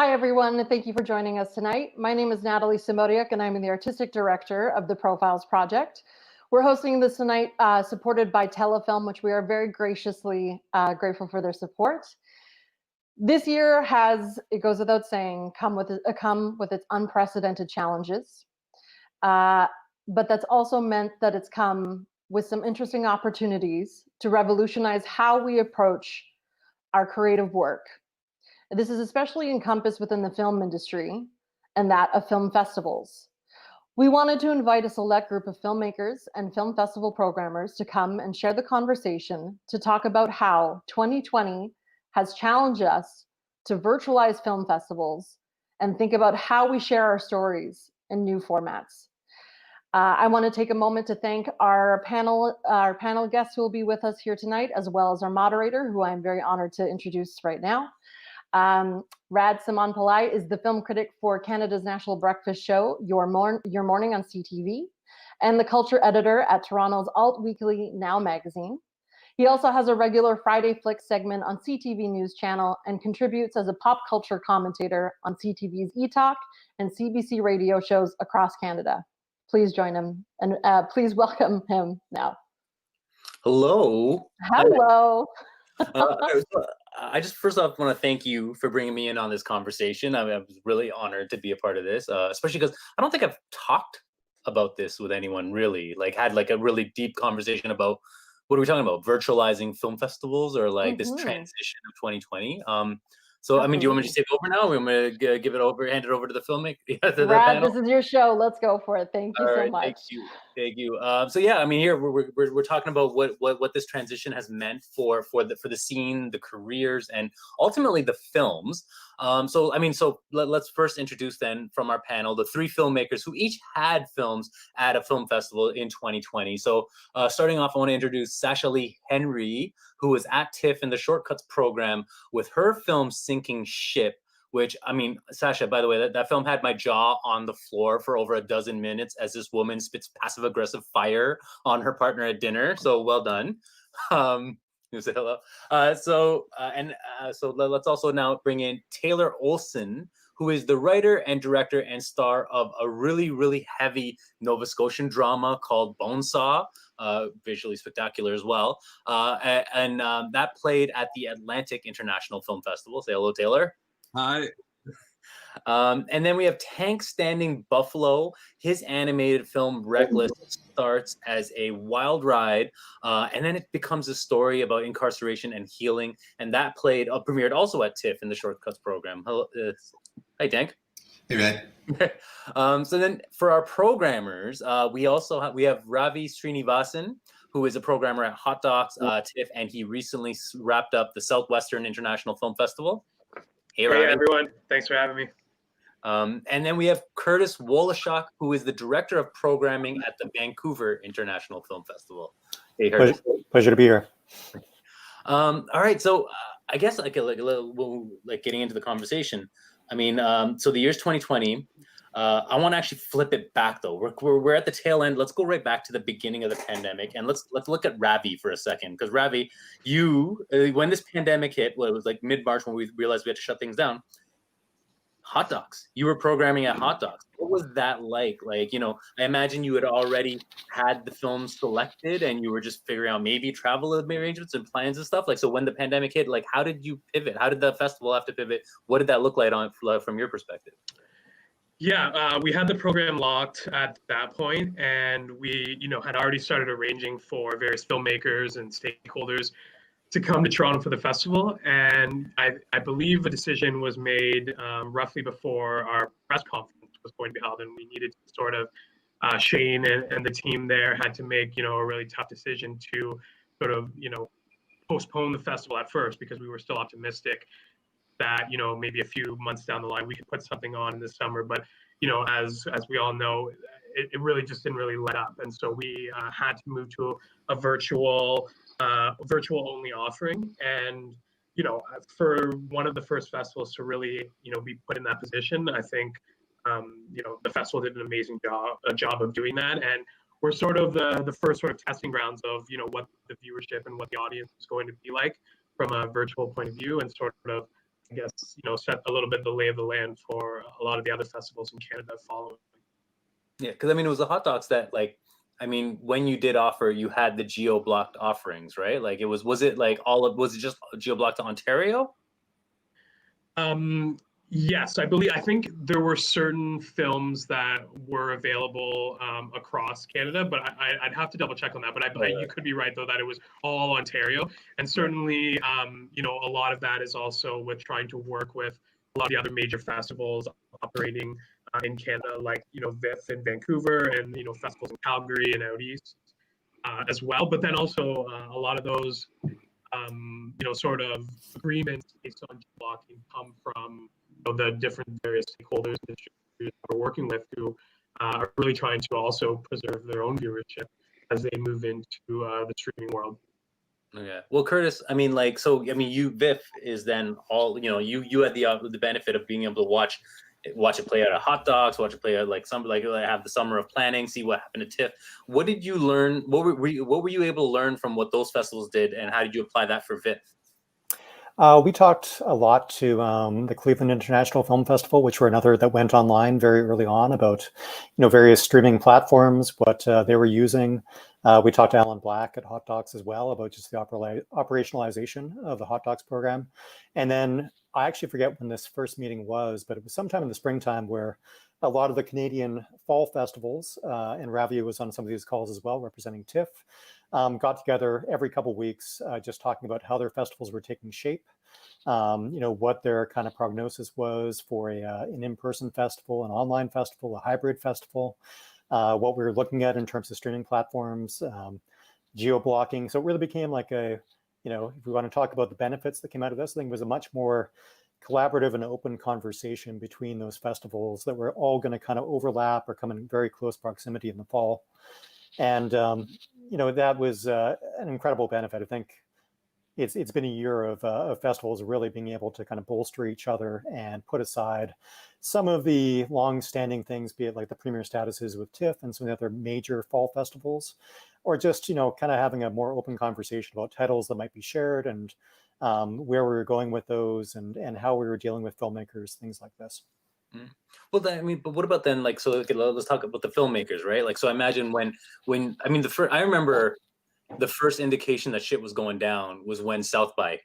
Hi, everyone, and thank you for joining us tonight. My name is Natalie Simodiak, and I'm the Artistic Director of the Profiles Project. We're hosting this tonight supported by Telefilm, which we are very graciously grateful for their support. This year has, it goes without saying, come with its unprecedented challenges. But that's also meant that it's come with some interesting opportunities to revolutionize how we approach our creative work. This is especially encompassed within the film industry and that of film festivals. We wanted to invite a select group of filmmakers and film festival programmers to come and share the conversation to talk about how 2020 has challenged us to virtualize film festivals and think about how we share our stories in new formats. I want to take a moment to thank our panel guests who will be with us here tonight, as well as our moderator, who I'm very honored to introduce right now. Rad Simon Pillai is the film critic for Canada's National Breakfast Show, Your Morning on CTV, and the culture editor at Toronto's alt weekly Now magazine. He also has a regular Friday Flick segment on CTV News Channel and contributes as a pop culture commentator on CTV's eTalk and CBC radio shows across Canada. Please join him and please welcome him now. Hello. Hello. I just first off want to thank you for bringing me in on this conversation. I was really honored to be a part of this, especially because I don't think I've talked about this with anyone really, had a really deep conversation about what are we talking about, virtualizing film festivals or this transition of 2020. So, I mean, do you want me to take over now? We're going to hand it over to the filmmaker. Brad, this is your show. Let's go for it. Thank you so much. Thank you. So yeah, I mean, here we're talking about what this transition has meant for the scene, the careers, and ultimately the films. So let's first introduce then from our panel the three filmmakers who each had films at a film festival in 2020. So starting off, I want to introduce Sasha Lee Henry, who was at TIFF in the Shortcuts program with her film Sinking Ship, which, I mean, Sasha, by the way, that film had my jaw on the floor for over a dozen minutes as this woman spits passive-aggressive fire on her partner at dinner. So well done. You say hello. So let's also now bring in Taylor Olsen, who is the writer and director and star of a really, really heavy Nova Scotian drama called Bonesaw, visually spectacular as well. And that played at the Atlantic International Film Festival. Say hello, Taylor. Hi. And then we have Tank Standing Buffalo. His animated film Reckless starts as a wild ride, and then it becomes a story about incarceration and healing. And that premiered also at TIFF in the Shortcuts program. Hello, hi, Tank. Hey, man. So then for our programmers, we have Ravi Srinivasan, who is a programmer at Hot Docs TIFF, and he recently wrapped up the Southwestern International Film Festival. Hey, everyone. Thanks for having me. And then we have Curtis Wolashok, who is the director of programming at the Vancouver International Film Festival. Hey, Curtis. Pleasure to be here. All right, so I guess getting into the conversation. I mean, so the year's 2020. I want to actually flip it back though. We're at the tail end. Let's go right back to the beginning of the pandemic, and let's look at Ravi for a second. Because Ravi, you when this pandemic hit, it was like mid-March when we realized we had to shut things down. Hot Docs. You were programming at Hot Docs. What was that like? I imagine you had already had the films selected, and you were just figuring out maybe travel arrangements and plans and stuff. So when the pandemic hit, how did you pivot? How did the festival have to pivot? What did that look like from your perspective? Yeah, we had the program locked at that point, and we, had already started arranging for various filmmakers and stakeholders to come to Toronto for the festival. And I believe a decision was made roughly before our press conference was going to be held, and we needed to sort of, Shane and the team there had to make, a really tough decision to sort of, postpone the festival at first, because we were still optimistic that maybe a few months down the line we could put something on in the summer, but as we all know, it really just didn't really let up, and so we had to move to a virtual only offering. And for one of the first festivals to really be put in that position, I think the festival did an amazing job of doing that, and we're sort of the first sort of testing grounds of what the viewership and what the audience is going to be like from a virtual point of view, and sort of I guess, set a little bit the lay of the land for a lot of the other festivals in Canada following. Yeah, because I mean, it was the hot dogs that when you did offer, you had the geo-blocked offerings, right? Like was it like was it just geo-blocked to Ontario? Yes, I think there were certain films that were available across Canada, but I'd have to double check on that. But you could be right though that it was all Ontario, and certainly a lot of that is also with trying to work with a lot of the other major festivals operating in Canada, like VIF in Vancouver, and festivals in Calgary and out east as well. But then also a lot of those sort of agreements based on blocking come from the different various stakeholders and distributors we're working with who are really trying to also preserve their own viewership as they move into the streaming world. Okay. Well, Curtis, I mean, you VIF is then all you had the benefit of being able to watch it play out at Hot Dogs, watch it play out have the summer of planning, see what happened to TIFF. What did you learn? What were you able to learn from what those festivals did, and how did you apply that for VIF? We talked a lot to the Cleveland International Film Festival, which were another that went online very early on, about various streaming platforms, what they were using. We talked to Alan Black at Hot Docs as well about just the operationalization of the Hot Docs program. And then I actually forget when this first meeting was, but it was sometime in the springtime where a lot of the Canadian fall festivals, and Ravi was on some of these calls as well, representing TIFF, got together every couple of weeks, just talking about how their festivals were taking shape, what their kind of prognosis was for an in-person festival, an online festival, a hybrid festival, what we were looking at in terms of streaming platforms, geo-blocking. So it really became like if we want to talk about the benefits that came out of this, I think it was a much more collaborative and open conversation between those festivals that were all going to kind of overlap or come in very close proximity in the fall. And, that was an incredible benefit. I think it's been a year of festivals really being able to kind of bolster each other and put aside some of the long-standing things, be it like the premier statuses with TIFF and some of the other major fall festivals, or just, kind of having a more open conversation about titles that might be shared and where we were going with those and how we were dealing with filmmakers, things like this. Well, but what about then? Let's talk about the filmmakers, right? So I imagine I remember the first indication that shit was going down was when South by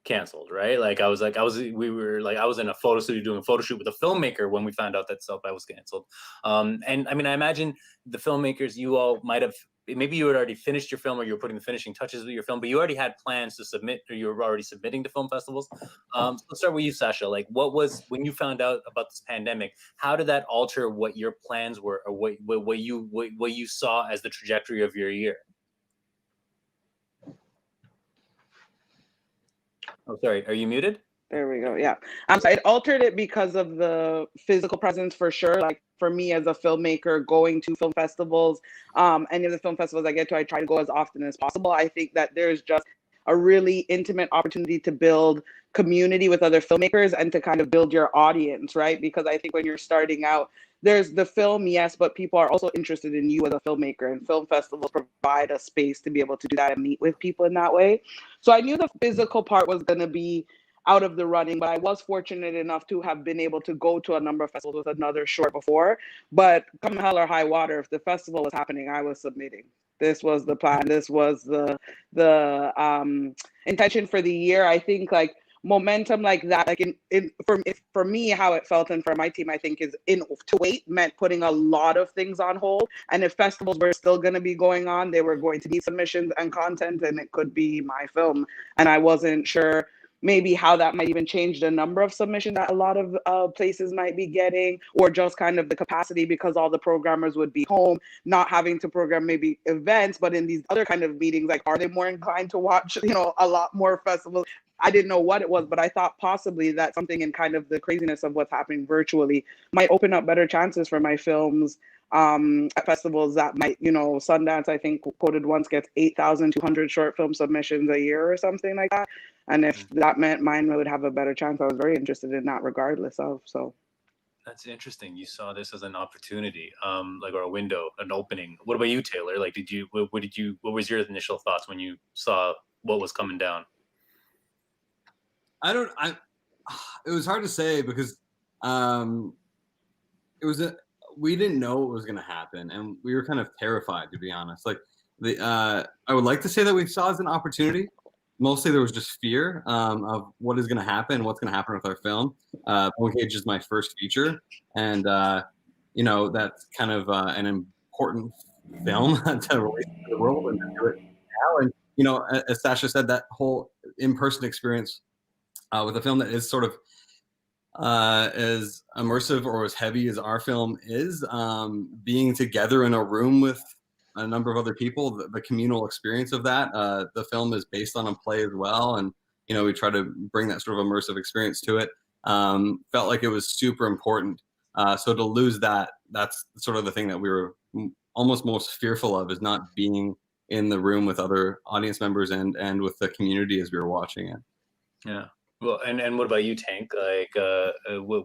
canceled, right? I was in a photo studio doing a photo shoot with a filmmaker when we found out that South by was canceled. And I imagine the filmmakers, you all might have, maybe you had already finished your film or you were putting the finishing touches with your film, but you already had plans to submit, or you were already submitting to film festivals. So let's start with you, Sasha. What was, when you found out about this pandemic, how did that alter what your plans were, or what you saw as the trajectory of your year? Oh, sorry. Are you muted? There we go. Yeah. So it altered it because of the physical presence for sure. Like for me as a filmmaker, going to film festivals, any of the film festivals I get to, I try to go as often as possible. I think that there's just a really intimate opportunity to build community with other filmmakers and to kind of build your audience, right? Because I think when you're starting out, there's the film, yes, but people are also interested in you as a filmmaker, and film festivals provide a space to be able to do that and meet with people in that way. So I knew the physical part was going to be out of the running, but I was fortunate enough to have been able to go to a number of festivals with another short before. But come hell or high water, if the festival was happening, I was submitting. This was the plan. This was the intention for the year. I think momentum like that, for me, how it felt, and for my team, I think to wait meant putting a lot of things on hold. And if festivals were still going to be going on, there were going to be submissions and content, and it could be my film. And I wasn't sure maybe how that might even change the number of submissions that a lot of places might be getting, or just kind of the capacity, because all the programmers would be home, not having to program maybe events, but in these other kind of meetings, are they more inclined to watch, a lot more festivals? I didn't know what it was, but I thought possibly that something in kind of the craziness of what's happening virtually might open up better chances for my films at festivals that might, Sundance, I think, quoted once, gets 8,200 short film submissions a year or something like that. And if that meant mine would have a better chance, I was very interested in that regardless of. So that's interesting. You saw this as an opportunity, or a window, an opening. What about you, Taylor? What was your initial thoughts when you saw what was coming down? It was hard to say because we didn't know what was going to happen, and we were kind of terrified, to be honest. Like I would like to say that we saw it as an opportunity. Mostly there was just fear of what is going to happen, what's going to happen with our film. Bone Cage is my first feature, and that's kind of an important film to release to the world and to do it now. And as Sasha said, that whole in-person experience with a film that is sort of as immersive or as heavy as our film is, being together in a room with a number of other people, the communal experience of that. The film is based on a play as well, and we try to bring that sort of immersive experience to it. Felt like it was super important. So to lose that, that's sort of the thing that we were almost most fearful of, is not being in the room with other audience members and with the community as we were watching it. Yeah. Well, and what about you, Tank? Like,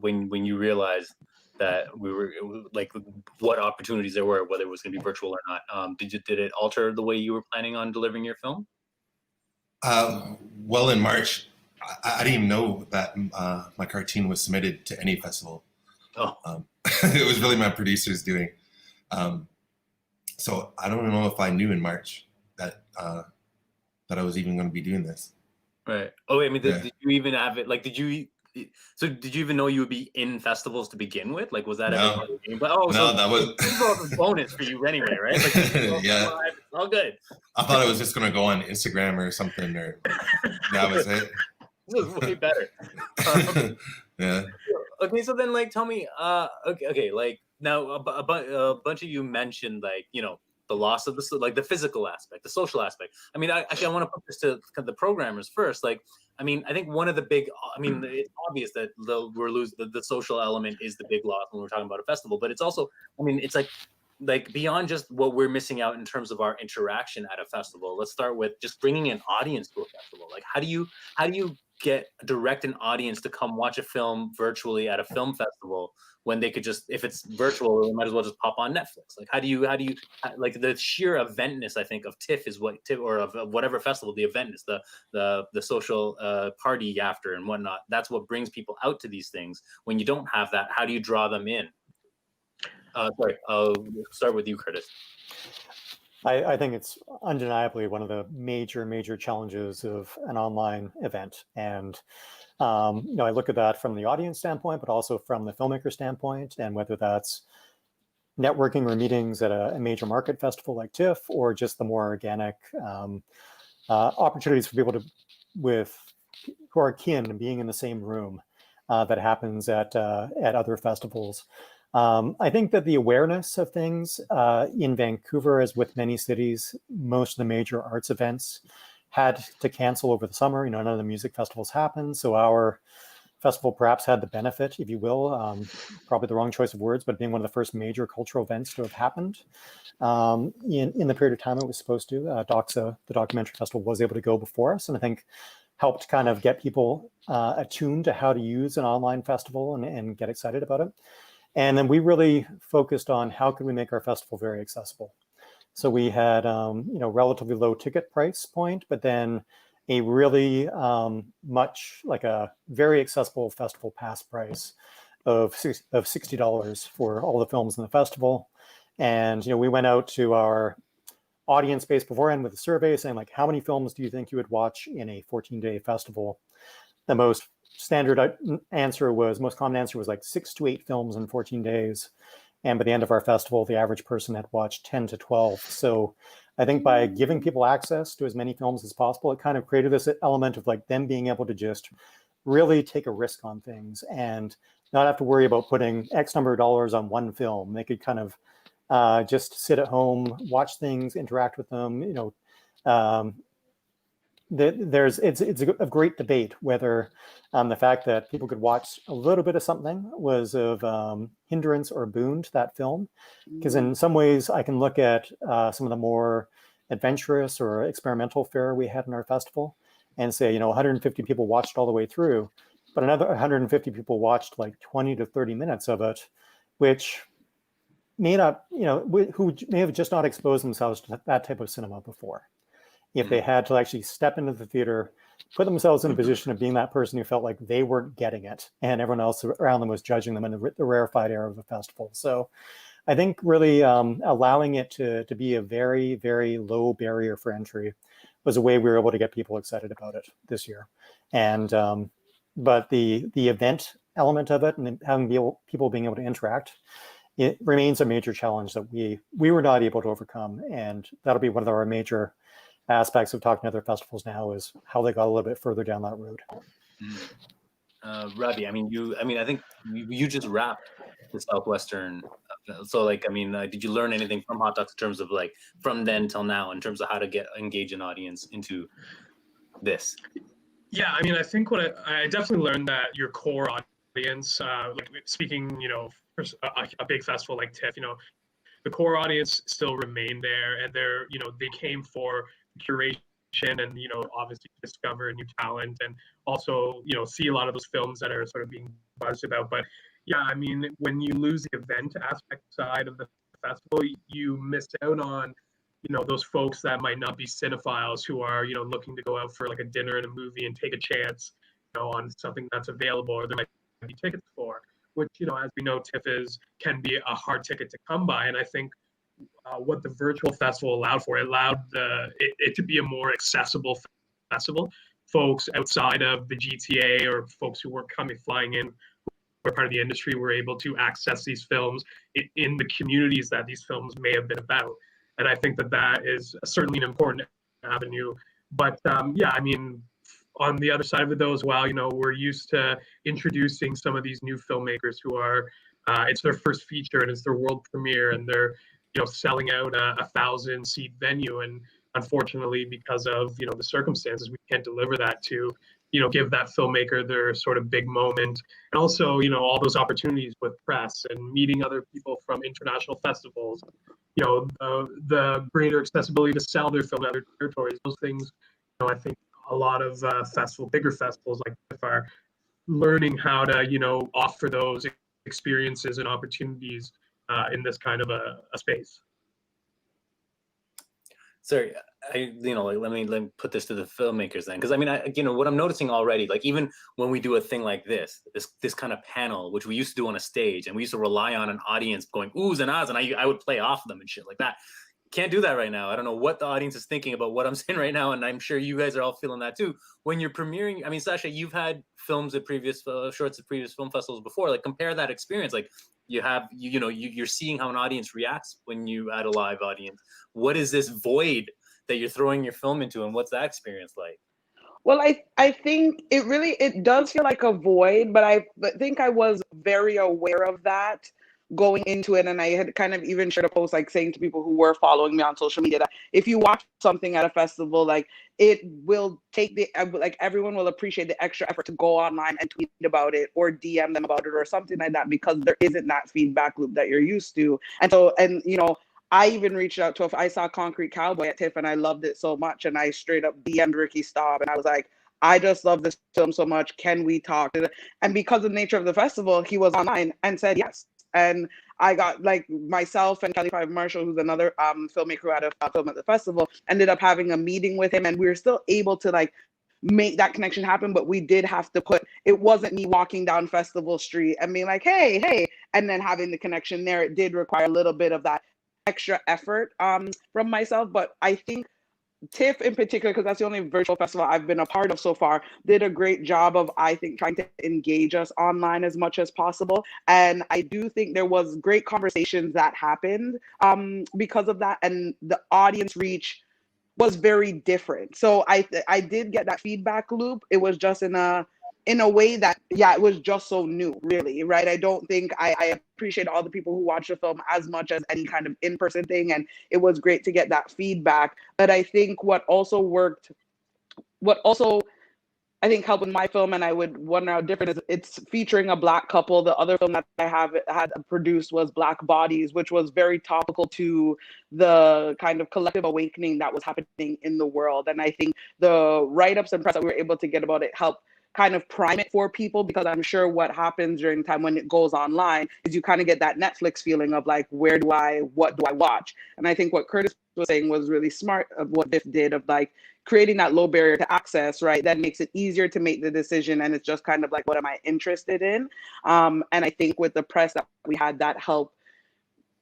when you realized that we were, like, what opportunities there were, whether it was going to be virtual or not, did it alter the way you were planning on delivering your film? Well, in March, I didn't even know that my cartoon was submitted to any festival. Oh. It was really my producer's doing. So I don't know if I knew in March that I was even going to be doing this. Right. Oh, I mean, did you even have it? Like, did you even know you would be in festivals to begin with? Like, was that ever part of the game? But that was a bonus for you anyway, right? Like, yeah. All good. I thought it was just going to go on Instagram or something, or that was it. This was way better. Yeah. Okay, so then, like, tell me, okay, like, now a bunch of you mentioned, like, the loss of the physical aspect, the social aspect. I mean, I want to put this to the programmers first. Like, I mean, I think one of the big, it's obvious that we're losing the social element is the big loss when we're talking about a festival, but it's also, I mean, it's like beyond just what we're missing out in terms of our interaction at a festival. Let's start with just bringing an audience to a festival. Like, how do you direct an audience to come watch a film virtually at a film festival when they could just, if it's virtual, they might as well just pop on Netflix? Like, how do you like, the sheer eventness, I think, of TIFF is what TIFF, or of whatever festival, the eventness, the social party after and whatnot, that's what brings people out to these things. When you don't have that, how do you draw them in? Sorry, I'll start with you, Curtis. I think it's undeniably one of the major challenges of an online event. And, I look at that from the audience standpoint, but also from the filmmaker standpoint, and whether that's networking or meetings at a major market festival like TIFF, or just the more organic opportunities for people who are kin, being in the same room that happens at other festivals. I think that the awareness of things in Vancouver, as with many cities, most of the major arts events had to cancel over the summer. None of the music festivals happened. So our festival perhaps had the benefit, if you will, probably the wrong choice of words, but being one of the first major cultural events to have happened in the period of time it was supposed to. DOXA, the documentary festival, was able to go before us, and I think helped kind of get people attuned to how to use an online festival and get excited about it. And then we really focused on how could we make our festival very accessible. So we had, relatively low ticket price point, but then a really much like a very accessible festival pass price of $60 for all the films in the festival. And, we went out to our audience base beforehand with a survey saying, like, how many films do you think you would watch in a 14-day festival? The most common answer was like 6 to 8 films in 14 days. And by the end of our festival, the average person had watched 10 to 12. So I think by giving people access to as many films as possible, it kind of created this element of like them being able to just really take a risk on things and not have to worry about putting X number of dollars on one film. They could kind of just sit at home, watch things, interact with them. It's a great debate whether the fact that people could watch a little bit of something was of hindrance or boon to that film. Because in some ways, I can look at some of the more adventurous or experimental fare we had in our festival and say, 150 people watched all the way through, but another 150 people watched like 20 to 30 minutes of it, which may not, who may have just not exposed themselves to that type of cinema before. If they had to actually step into the theater, put themselves in a position of being that person who felt like they weren't getting it and everyone else around them was judging them in the rarefied air of the festival. So I think really allowing it to be a very, very low barrier for entry was a way we were able to get people excited about it this year. And but the event element of it and having people being able to interact, it remains a major challenge that we were not able to overcome. And that'll be one of our major aspects of talking to other festivals now, is how they got a little bit further down that road. Ravi, I think you just wrapped the Southwestern. So like, did you learn anything from Hot Docs in terms of like from then till now in terms of how to engage an audience into this? Yeah, I think what I definitely learned that your core audience, like speaking, for a big festival like TIFF, the core audience still remained there, and they came for curation and obviously discover new talent, and also see a lot of those films that are sort of being buzzed about. But yeah, when you lose the event aspect side of the festival, you miss out on those folks that might not be cinephiles who are looking to go out for like a dinner and a movie and take a chance on something that's available or there might be tickets for, which as we know, TIFF can be a hard ticket to come by. And I think what the virtual festival allowed for, it allowed it to be a more accessible festival. Folks outside of the GTA or folks who were flying in, who are part of the industry, were able to access these films in the communities that these films may have been about. And I think that is certainly an important avenue. But on the other side of it though as well, we're used to introducing some of these new filmmakers who are, it's their first feature and it's their world premiere, and they're selling out a 1,000-seat venue, and unfortunately because of the circumstances, we can't deliver that to give that filmmaker their sort of big moment. And also all those opportunities with press and meeting other people from international festivals, the greater accessibility to sell their film in other territories. Those things, I think a lot of bigger festivals like TIFF are learning how to offer those experiences and opportunities in this kind of a space. Sorry, let me put this to the filmmakers then, because what I'm noticing already, like even when we do a thing like this kind of panel, which we used to do on a stage, and we used to rely on an audience going oohs and ahs, and I would play off them and shit like that. Can't do that right now. I don't know what the audience is thinking about what I'm saying right now, and I'm sure you guys are all feeling that too. When you're premiering, Sasha, you've had films at previous shorts at previous film festivals before. Like compare that experience. Like you're seeing how an audience reacts when you add a live audience. What is this void that you're throwing your film into, and what's that experience like? Well, I think it does feel like a void, but I think I was very aware of that going into it. And I had kind of even shared a post like saying to people who were following me on social media that if you watch something at a festival, like it will take everyone will appreciate the extra effort to go online and tweet about it or DM them about it or something like that, because there isn't that feedback loop that you're used to. And so, I even reached out to, if I saw Concrete Cowboy at TIFF and I loved it so much, and I straight up DM'd Ricky Staub and I was like, I just love this film so much. Can we talk? And because of the nature of the festival, he was online and said yes. And I got myself and Kelly Five Marshall, who's another filmmaker who had a film at the festival, ended up having a meeting with him, and we were still able to make that connection happen. But we did have to it wasn't me walking down Festival Street and being like, hey, and then having the connection there. It did require a little bit of that extra effort from myself. But I think TIFF in particular, because that's the only virtual festival I've been a part of so far, did a great job of, I think, trying to engage us online as much as possible. And I do think there was great conversations that happened because of that. And the audience reach was very different. So I did get that feedback loop. It was just in a way that, it was just so new, really, right? I don't think I appreciate all the people who watch the film as much as any kind of in-person thing. And it was great to get that feedback. But I think what also I think helped with my film, and I would wonder how different is, it's featuring a Black couple. The other film that I had produced was Black Bodies, which was very topical to the kind of collective awakening that was happening in the world. And I think the write-ups and press that we were able to get about it helped kind of prime it for people, because I'm sure what happens during the time when it goes online is you kind of get that Netflix feeling of like, what do I watch? And I think what Curtis was saying was really smart of what Biff did, of like creating that low barrier to access, right? That makes it easier to make the decision. And it's just kind of like, what am I interested in? And I think with the press that we had, that helped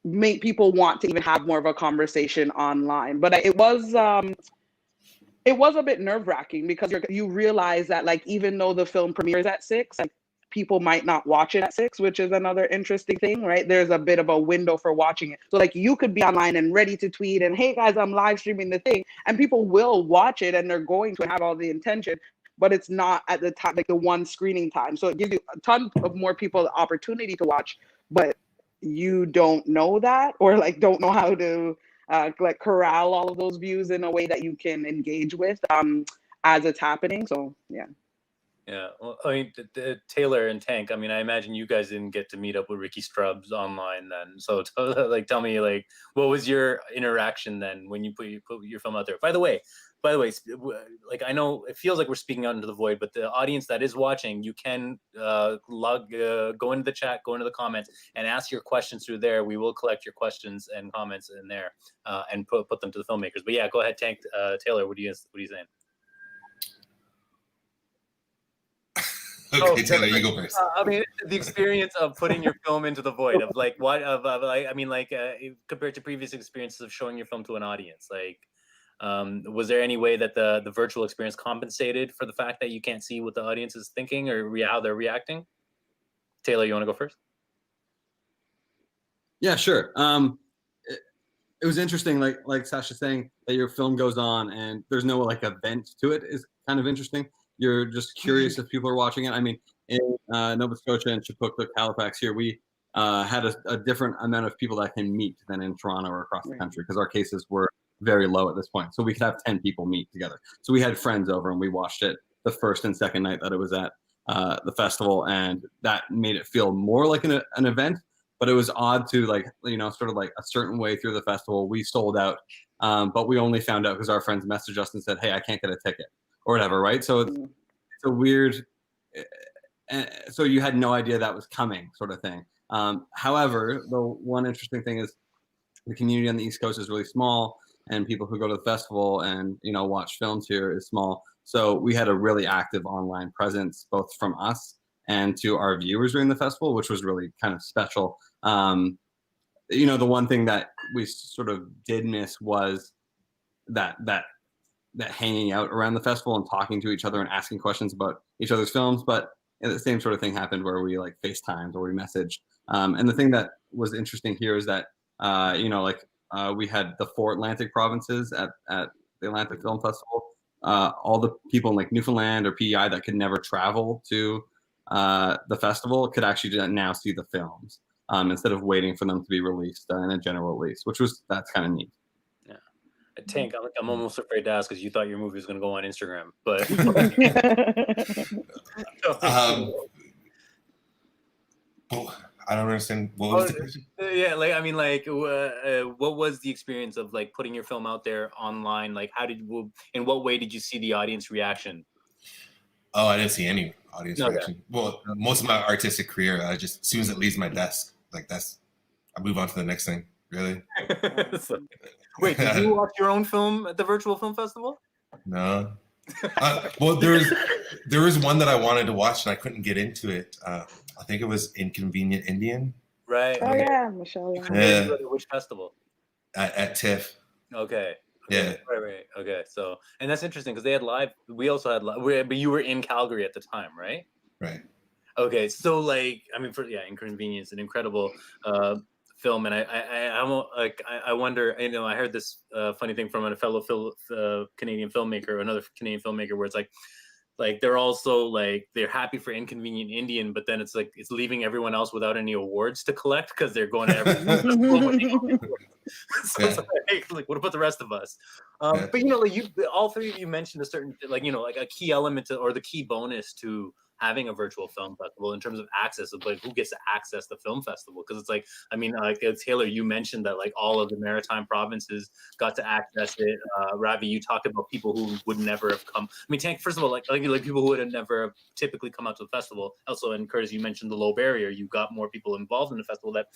make people want to even have more of a conversation online. But it was a bit nerve-wracking, because you realize that, like, even though the film premieres at 6, like, people might not watch it at 6, which is another interesting thing, right? There's a bit of a window for watching it. So like, you could be online and ready to tweet and, hey guys, I'm live streaming the thing, and people will watch it and they're going to have all the intention, but it's not at the time, like the one screening time. So it gives you a ton of more people the opportunity to watch, but you don't know that, or like don't know how to like corral all of those views in a way that you can engage with as it's happening. So yeah. Yeah, well, I mean, Taylor and Tank, I mean, I imagine you guys didn't get to meet up with Ricky Stubbs online then. So like, tell me, like, what was your interaction then when you put your film out there? By the way, like, I know it feels like we're speaking out into the void, but the audience that is watching, you can go into the chat, go into the comments, and ask your questions through there. We will collect your questions and comments in there and put them to the filmmakers. But yeah, go ahead, Tank. Taylor, what are you saying? Okay, Taylor, you go first. I mean, the experience of putting your film into the void, of like what like, I mean, like compared to previous experiences of showing your film to an audience, like was there any way that the virtual experience compensated for the fact that you can't see what the audience is thinking or how they're reacting? Taylor, you want to go first? Yeah, sure. It was interesting, like Sasha's saying, that your film goes on and there's no like event to it is kind of interesting. You're just curious if people are watching it. I mean, in Nova Scotia and Cheapuktuk, Halifax here, we had a different amount of people that can meet than in Toronto or across the country, because our cases were very low at this point. So we could have 10 people meet together. So we had friends over and we watched it the first and second night that it was at the festival, and that made it feel more like an event. But it was odd to, like, you know, sort of like a certain way through the festival, we sold out, but we only found out because our friends messaged us and said, hey, I can't get a ticket or whatever, right? So it's a weird, so you had no idea that was coming, sort of thing. However, the one interesting thing is the community on the East Coast is really small, and people who go to the festival and, you know, watch films here is small. So we had a really active online presence, both from us and to our viewers during the festival, which was really kind of special. You know, the one thing that we sort of did miss was that hanging out around the festival and talking to each other and asking questions about each other's films. But the same sort of thing happened where we like FaceTimed or we messaged. And the thing that was interesting here is that, you know, like we had the 4 Atlantic provinces at the Atlantic Film Festival. All the people in like Newfoundland or PEI that could never travel to the festival could actually now see the films instead of waiting for them to be released in a general release, that's kind of neat. Tank, I'm almost afraid to ask because you thought your movie was going to go on Instagram, but Oh, I don't understand. What was the question? Yeah, like, I mean, like, what was the experience of like putting your film out there online? Like, in what way did you see the audience reaction? Oh, I didn't see any audience reaction. Well, most of my artistic career, just as soon as it leaves my desk, like I move on to the next thing. Really? Wait, did you watch your own film at the Virtual Film Festival? No. Well, there was one that I wanted to watch and I couldn't get into it. I think it was Inconvenient Indian. Right. Oh yeah, Michelle. You couldn't get into it at which festival? At TIFF. Okay. Yeah. Right. Okay. So, and that's interesting because they had live. We also had live. But you were in Calgary at the time, right? Right. Okay. So, like, I mean, Inconvenience, an incredible film, and I wonder. You know, I heard this funny thing from a fellow Canadian filmmaker, another Canadian filmmaker, where it's like they're also like they're happy for Inconvenient Indian, but then it's like it's leaving everyone else without any awards to collect because they're going to every so it's like, what about the rest of us? But you know, like all 3 of you mentioned a certain, like, you know, like a key element or the key bonus to having a virtual film festival in terms of access of like who gets to access the film festival? Because it's like, I mean, like Taylor, you mentioned that like all of the maritime provinces got to access it. Ravi, you talked about people who would never have come. I mean, Tank, first of all, like people who would have never typically come out to the festival. Also, and Curtis, you mentioned the low barrier. You got more people involved in the festival that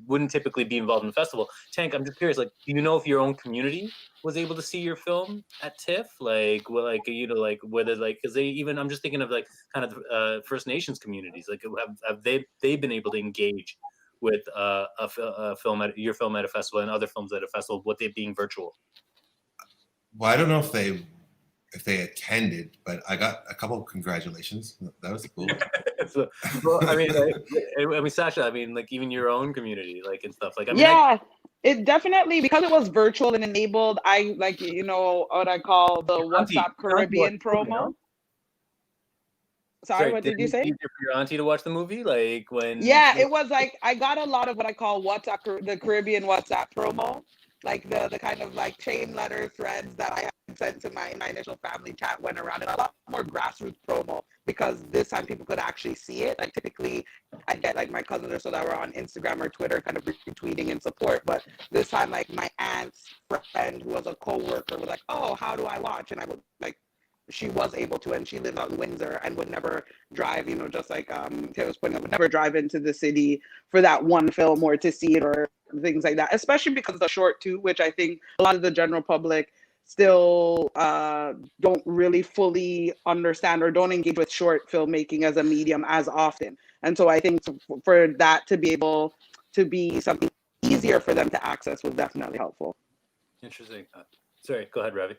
wouldn't typically be involved in the festival. Tank, I'm just curious, like, do you know if your own community was able to see your film at TIFF? Like, well, like, you know, like whether like, because they even, I'm just thinking of like kind of First Nations communities, like have they been able to engage with a film at your film at a festival and other films at a festival, what they being virtual? Well, I don't know if they attended, but I got a couple of congratulations. That was cool. So, well, I mean, Sasha, I mean, like even your own community, like and stuff. Like, I mean, yeah, it definitely, because it was virtual and enabled. I like, you know, what I call the WhatsApp Caribbean promo. Sorry, what did you say? Easier for your auntie to watch the movie, like when? Yeah, it was like I got a lot of what I call WhatsApp, the Caribbean WhatsApp promo, like the kind of like chain letter threads that I had sent to my initial family chat went around, and a lot more grassroots promo because this time people could actually see it. Like typically, I get like my cousins or so that were on Instagram or Twitter kind of retweeting in support, but this time like my aunt's friend who was a co-worker was like, "Oh, how do I watch?" And I would like. She was able to, and she lives out in Windsor and would never drive, you know, just like Taylor was pointing out, would never drive into the city for that one film or to see it or things like that, especially because of the short too, which I think a lot of the general public still don't really fully understand or don't engage with short filmmaking as a medium as often. And so I think for that to be able to be something easier for them to access was definitely helpful. Interesting. Sorry, go ahead, Ravi.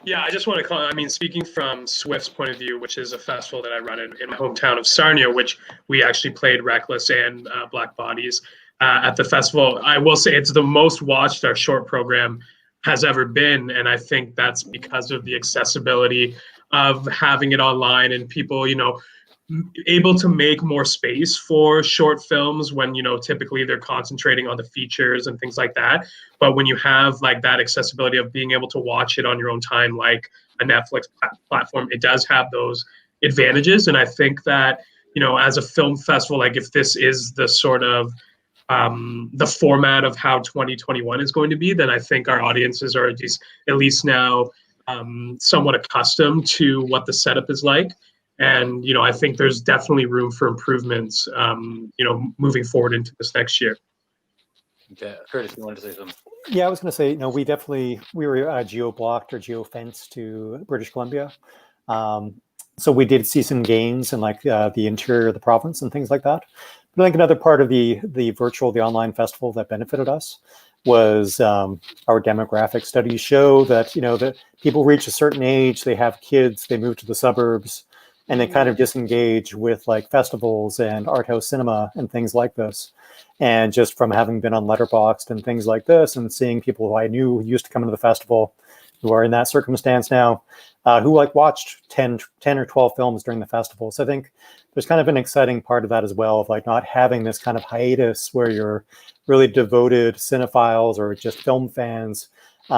Yeah, I just want to call, I mean, speaking from Swift's point of view, which is a festival that I run in my hometown of Sarnia, which we actually played Reckless and Black Bodies at the festival. I will say it's the most watched our short program has ever been. And I think that's because of the accessibility of having it online and people, you know, able to make more space for short films when, you know, typically they're concentrating on the features and things like that. But when you have like that accessibility of being able to watch it on your own time, like a Netflix platform, it does have those advantages. And I think that, you know, as a film festival, like if this is the sort of the format of how 2021 is going to be, then I think our audiences are at least now somewhat accustomed to what the setup is like. And, you know, I think there's definitely room for improvements, you know, moving forward into this next year. Okay. Curtis, you wanted to say something? Yeah, I was going to say, you know, we were geo-blocked or geo-fenced to British Columbia. So we did see some gains in like the interior of the province and things like that. But I think another part of the online festival that benefited us was our demographic studies show that, you know, that people reach a certain age, they have kids, they move to the suburbs, and they kind of disengage with like festivals and art house cinema and things like this. And just from having been on Letterboxd and things like this and seeing people who I knew who used to come into the festival who are in that circumstance now, who like watched 10 or 12 films during the festival. So I think there's kind of an exciting part of that as well, of like not having this kind of hiatus where you're really devoted cinephiles or just film fans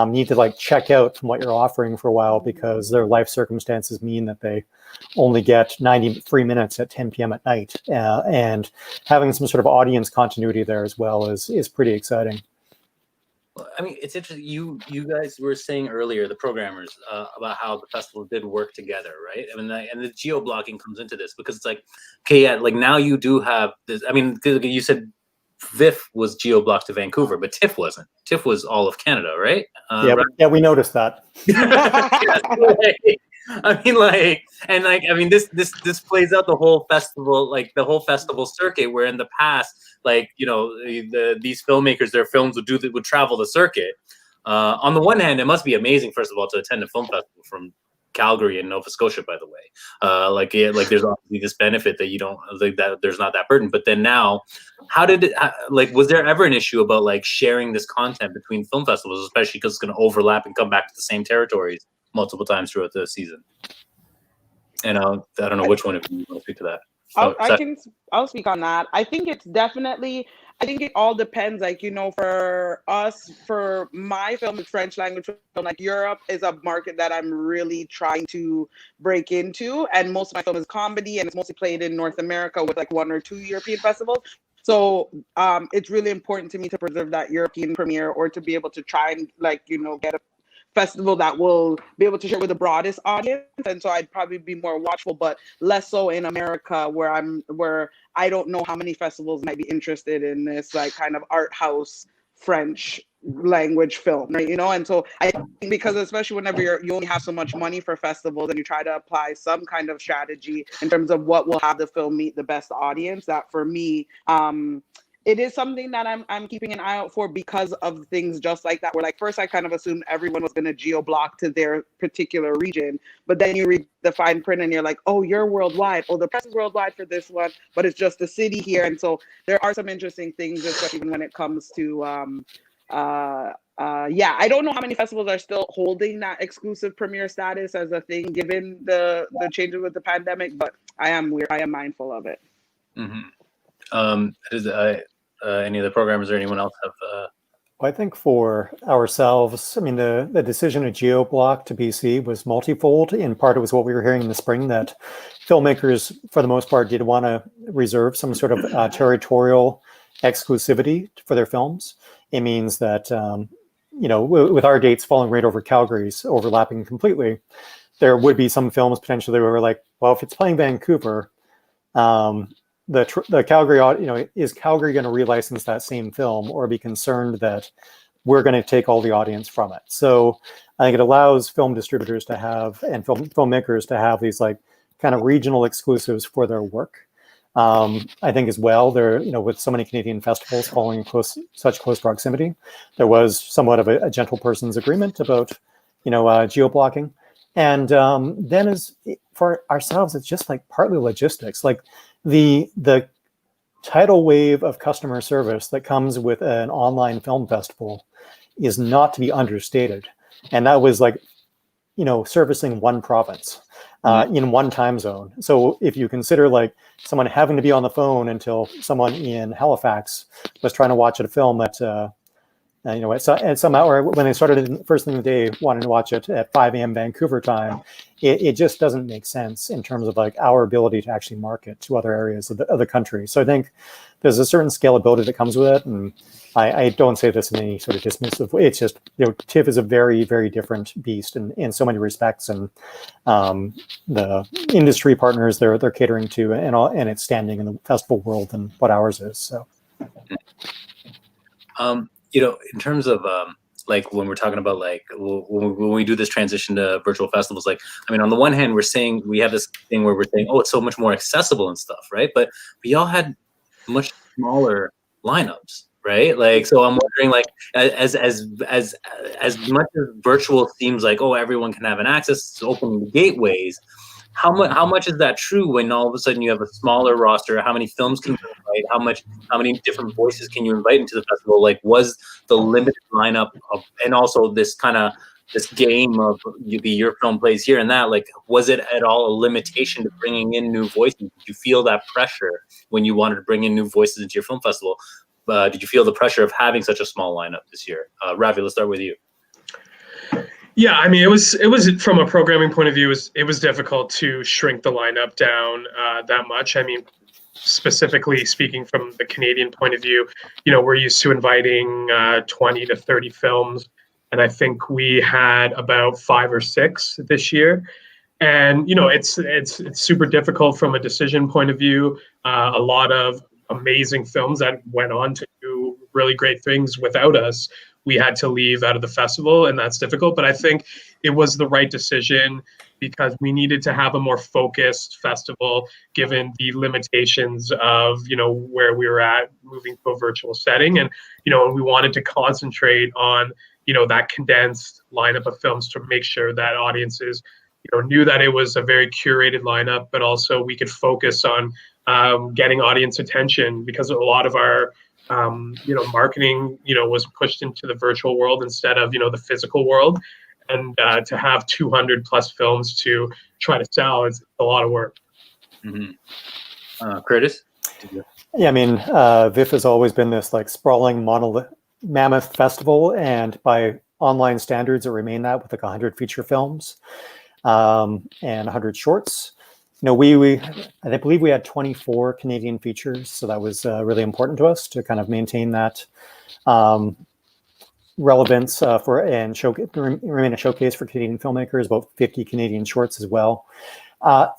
need to like check out from what you're offering for a while because their life circumstances mean that they only get 90 free minutes at 10 p.m. at night. And having some sort of audience continuity there as well is pretty exciting. Well, I mean, it's interesting. You guys were saying earlier, the programmers, about how the festival did work together, right? I mean, and the geo-blocking comes into this because it's like, okay, yeah, like now you do have this. I mean, you said VIFF was geo-blocked to Vancouver, but TIFF wasn't. TIFF was all of Canada, right? Yeah, we noticed that. I mean, like, and like, I mean, this plays out the whole festival, like the whole festival circuit, where in the past, like, you know, these filmmakers, their films would travel the circuit. On the one hand, it must be amazing, first of all, to attend a film festival from Calgary and Nova Scotia, by the way. Like there's obviously this benefit that you don't like that there's not that burden. But then now, how did it like? Was there ever an issue about like sharing this content between film festivals, especially because it's going to overlap and come back to the same territories multiple times throughout the season? And I don't know which one of you want to speak to that. I'll speak on that. I think it's definitely, I think it all depends. Like, you know, for us, for my film, it's French language film, like Europe is a market that I'm really trying to break into. And most of my film is comedy, and it's mostly played in North America with like 1 or 2 European festivals. So it's really important to me to preserve that European premiere, or to be able to try and, like, you know, get a festival that will be able to share with the broadest audience. And so I'd probably be more watchful, but less so in America, where I don't know how many festivals might be interested in this like kind of art house French language film, right? You know, and so I think, because especially whenever you only have so much money for festivals, and you try to apply some kind of strategy in terms of what will have the film meet the best audience, that for me, it is something that I'm keeping an eye out for, because of things just like that, where like first I kind of assumed everyone was going to geo-block to their particular region, but then you read the fine print and you're like, oh, you're worldwide. Oh, the press is worldwide for this one, but it's just a city here. And so there are some interesting things, especially when it comes to yeah, I don't know how many festivals are still holding that exclusive premiere status as a thing, given the changes with the pandemic, but I am mindful of it. Any of the programmers or anyone else have? I think for ourselves, I mean, the decision to geo-block to BC was multifold. In part, it was what we were hearing in the spring, that filmmakers, for the most part, did want to reserve some sort of territorial exclusivity for their films. It means that, you know, with our dates falling right over Calgary's, overlapping completely, there would be some films potentially where we're like, well, if it's playing Vancouver, the Calgary, you know, is Calgary going to relicense that same film, or be concerned that we're going to take all the audience from it? So I think it allows film distributors to have, and filmmakers to have, these like kind of regional exclusives for their work. I think as well, there, you know, with so many Canadian festivals following such close proximity, there was somewhat of a gentle person's agreement about, you know, geo-blocking. And then as for ourselves, it's just like partly logistics. Like the tidal wave of customer service that comes with an online film festival is not to be understated. And that was like, you know, servicing one province in one time zone. So if you consider like someone having to be on the phone until someone in Halifax was trying to watch a film at, you know, at some hour when they started first thing in the day, wanting to watch it at 5 a.m. Vancouver time, it just doesn't make sense in terms of like our ability to actually market to other areas of the country. So I think there's a certain scalability that comes with it. And I don't say this in any sort of dismissive way. It's just, you know, TIFF is a very, very different beast in so many respects. And the industry partners they're catering to and its standing in the festival world than what ours is. So. You know, in terms of like when we're talking about like when we do this transition to virtual festivals, like, I mean, on the one hand, we're saying we have this thing where we're saying, oh, it's so much more accessible and stuff, right? But we all had much smaller lineups, right? Like, so I'm wondering, like, as much as virtual seems like, oh, everyone can have an access, it's opening the gateways. How much is that true when all of a sudden you have a smaller roster? How many films can you invite? How many different voices can you invite into the festival? Like, was the limited lineup of, and also this kind of this game of your film plays here and that, like, was it at all a limitation to bringing in new voices? Did you feel that pressure when you wanted to bring in new voices into your film festival? Did you feel the pressure of having such a small lineup this year? Ravi, let's start with you. Yeah, I mean, it was from a programming point of view, it was difficult to shrink the lineup down that much. I mean, specifically speaking from the Canadian point of view, you know, we're used to inviting 20 to 30 films, and I think we had about 5 or 6 this year. And you know, it's super difficult from a decision point of view. A lot of amazing films that went on to do really great things without us, we had to leave out of the festival, and that's difficult. But I think it was the right decision because we needed to have a more focused festival given the limitations of, you know, where we were at moving to a virtual setting. And, you know, we wanted to concentrate on, you know, that condensed lineup of films to make sure that audiences, you know, knew that it was a very curated lineup, but also we could focus on getting audience attention, because a lot of our you know, marketing, you know, was pushed into the virtual world instead of, you know, the physical world. And to have 200 plus films to try to sell is a lot of work. Mm-hmm. Curtis? Yeah, I mean, VIFF has always been this like sprawling mammoth festival, and by online standards, it remained that with like 100 feature films and 100 shorts. You know, I believe we had 24 Canadian features, so that was really important to us to kind of maintain that relevance remain a showcase for Canadian filmmakers. About 50 Canadian shorts as well,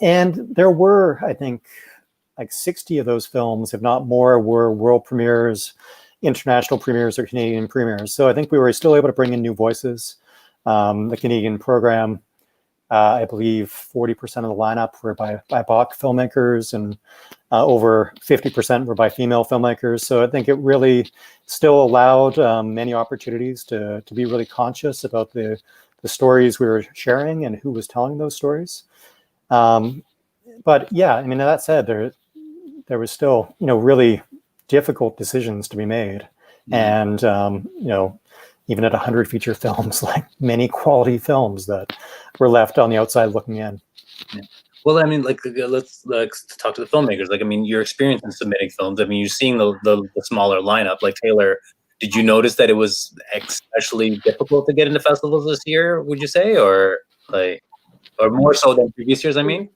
and there were, I think, like 60 of those films, if not more, were world premieres, international premieres, or Canadian premieres. So I think we were still able to bring in new voices. The Canadian program, I believe 40% of the lineup were by BIPOC filmmakers, and over 50% were by female filmmakers. So I think it really still allowed many opportunities to be really conscious about the stories we were sharing and who was telling those stories. But yeah, I mean, that said, there was still, really difficult decisions to be made. And, even at 100 feature films, like many quality films that were left on the outside looking in. Yeah. Well, I mean, like, let's talk to the filmmakers. Like, I mean, your experience in submitting films, I mean, you're seeing the smaller lineup. Like, Taylor, did you notice that it was especially difficult to get into festivals this year, would you say? Or more so than previous years, I mean?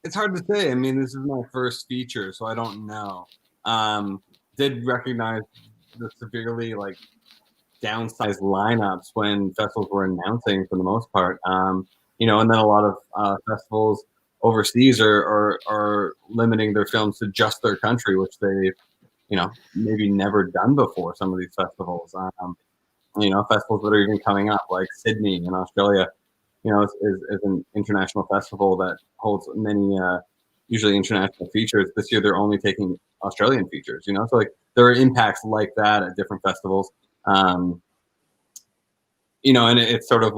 It's hard to say. I mean, this is my first feature, so I don't know. Did recognize the severely downsized lineups when festivals were announcing for the most part. And then a lot of festivals overseas are limiting their films to just their country, which they've maybe never done before. Some of these festivals, festivals that are even coming up, like Sydney in Australia, is an international festival that holds many usually international features. This year they're only taking Australian features, so there are impacts like that at different festivals. And it's sort of